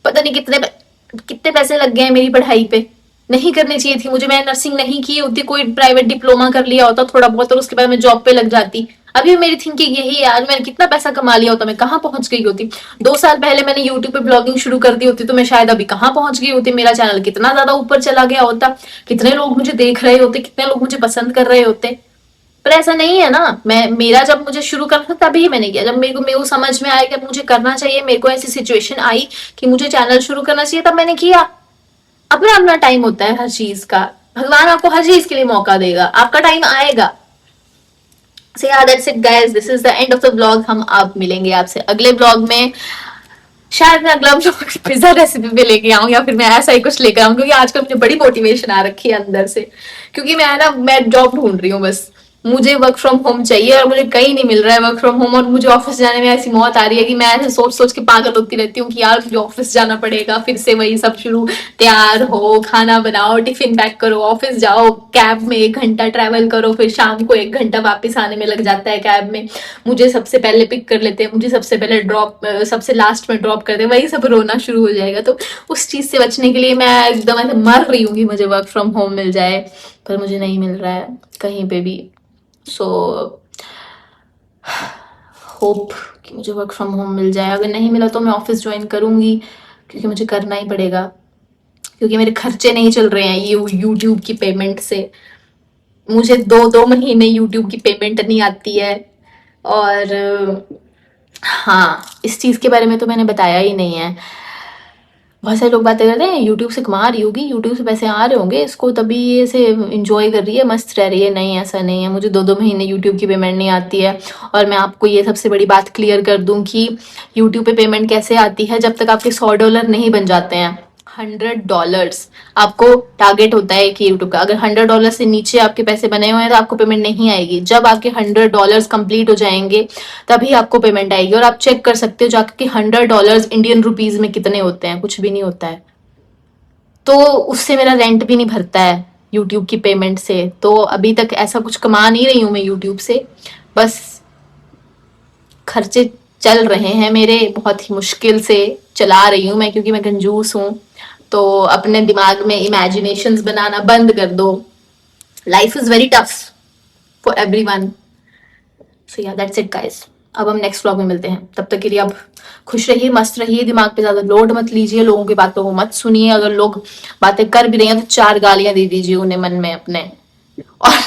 पता नहीं कितने पैसे लग गए हैं मेरी पढ़ाई पे, नहीं करनी चाहिए थी मुझे, मैं नर्सिंग नहीं की होती, कोई प्राइवेट डिप्लोमा कर लिया होता थोड़ा बहुत और उसके बाद मैं जॉब पे लग जाती। अभी मेरी थिंकिंग यही है, आज मैंने कितना पैसा कमा लिया होता, मैं कहाँ पहुंच गई होती। 2 साल पहले मैंने यूट्यूब पे ब्लॉगिंग शुरू कर दी होती तो मैं शायद अभी कहाँ पहुंच गई होती, मेरा चैनल कितना ज्यादा ऊपर चला गया होता, कितने लोग मुझे देख रहे होते, कितने लोग मुझे पसंद कर रहे होते। पर ऐसा नहीं है ना, मेरा जब मुझे शुरू करना था तभी मैंने किया, जब मेरे को समझ में आया कि मुझे करना चाहिए, मेरे को ऐसी सिचुएशन आई कि मुझे चैनल शुरू करना चाहिए, तब मैंने किया। अपना अपना टाइम होता है हर चीज का, भगवान आपको हर चीज के लिए मौका देगा, आपका टाइम आएगा। So yeah, that's it guys, this is the end of the vlog। हम अब मिलेंगे आपसे अगले vlog में। शायद मैं अगला vlog पिज्जा रेसिपी पे लेके आऊं या फिर मैं ऐसा ही कुछ लेकर आऊं, क्योंकि आजकल मुझे बड़ी मोटिवेशन आ रखी है अंदर से, क्योंकि मैं जॉब ढूंढ रही हूँ बस, मुझे वर्क फ्रॉम होम चाहिए और मुझे कहीं नहीं मिल रहा है वर्क फ्रॉम होम, और मुझे ऑफिस जाने में ऐसी मौत आ रही है कि मैं ऐसे सोच सोच के पागल होती रहती हूँ कि यार मुझे ऑफिस जाना पड़ेगा, फिर से वही सब शुरू, तैयार हो, खाना बनाओ, टिफिन पैक करो, ऑफिस जाओ, कैब में 1 घंटा ट्रैवल करो, फिर शाम को 1 घंटा वापस आने में लग जाता है कैब में, मुझे सबसे पहले पिक कर लेते हैं, मुझे सबसे पहले ड्रॉप, सबसे लास्ट में ड्रॉप करते हैं, वही सब रोना शुरू हो जाएगा। तो उस चीज से बचने के लिए मैं एकदम ऐसे मर रही हूँ कि मुझे वर्क फ्रॉम होम मिल जाए, पर मुझे नहीं मिल रहा है कहीं पे भी। सो होप कि मुझे वर्क फ्रॉम होम मिल जाए, अगर नहीं मिला तो मैं ऑफिस ज्वाइन करूंगी, क्योंकि मुझे करना ही पड़ेगा, क्योंकि मेरे खर्चे नहीं चल रहे हैं ये यूट्यूब की पेमेंट से। मुझे 2 महीने यूट्यूब की पेमेंट नहीं आती है, और हाँ, इस चीज के बारे में तो मैंने बताया ही नहीं है। बहुत सारे लोग बातें करते हैं यूट्यूब से कमा रही होगी, यूट्यूब से पैसे आ रहे होंगे इसको, तभी ये से इंजॉय कर रही है, मस्त रह रही है। नहीं, ऐसा नहीं है, मुझे 2 महीने यूट्यूब की पेमेंट नहीं आती है। और मैं आपको ये सबसे बड़ी बात क्लियर कर दूं कि यूट्यूब पे पेमेंट कैसे आती है, जब तक आपके $100 नहीं बन जाते हैं। $100 आपको टारगेट होता है कि यूट्यूब का, अगर $100 से नीचे आपके पैसे बने हुए हैं तो आपको पेमेंट नहीं आएगी। जब आपके $100 कंप्लीट हो जाएंगे तभी आपको पेमेंट आएगी, और आप चेक कर सकते हो जाके $100 इंडियन रुपीज में कितने होते हैं, कुछ भी नहीं होता है। तो उससे मेरा रेंट भी नहीं भरता है यूट्यूब की पेमेंट से, तो अभी तक ऐसा कुछ कमा नहीं रही हूँ मैं यूट्यूब से, बस खर्चे चल रहे हैं मेरे, बहुत ही मुश्किल से चला रही हूँ मैं, क्योंकि मैं कंजूस हूँ। तो अपने दिमाग में इमेजिनेशंस बनाना बंद कर दो, life is very tough for everyone. So yeah that's it guys, अब हम नेक्स्ट व्लॉग में मिलते हैं, तब तक के लिए आप खुश रहिए, मस्त रहिए, दिमाग पे ज्यादा लोड मत लीजिए, लोगों की बातों को मत सुनिए, अगर लोग बातें कर भी रहे हैं तो 4 गालियां दे दीजिए उन्हें मन में अपने, और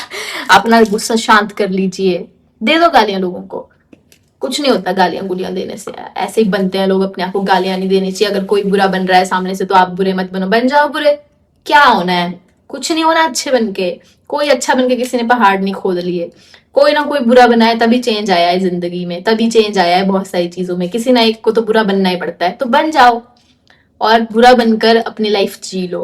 अपना गुस्सा शांत कर लीजिए, दे दो गालियां लोगों को, कुछ नहीं होता गालियां गुलियां देने से, ऐसे ही बनते हैं लोग, अपने आप को गालियां नहीं देनी चाहिए। अगर कोई बुरा बन रहा है सामने से तो आप बुरे मत बनो, बन जाओ बुरे, क्या होना है, कुछ नहीं होना अच्छे बन के, कोई अच्छा बन के किसी ने पहाड़ नहीं खोद लिए, कोई ना कोई बुरा बनाए तभी चेंज आया है जिंदगी में, तभी चेंज आया है बहुत सारी चीजों में, किसी ना एक को तो बुरा बनना ही पड़ता है, तो बन जाओ और बुरा बनकर अपनी लाइफ जी लो।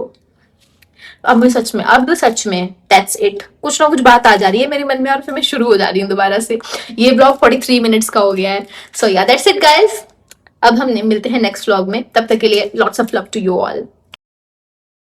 अब सच में दैट्स इट, कुछ ना कुछ बात आ जा रही है मेरे मन में और फिर मैं शुरू हो जा रही हूँ दोबारा से। ये ब्लॉग 43 मिनट्स का हो गया है। सो या दैट्स इट गाइस, अब हम मिलते हैं नेक्स्ट व्लॉग में, तब तक के लिए lots of love to you all.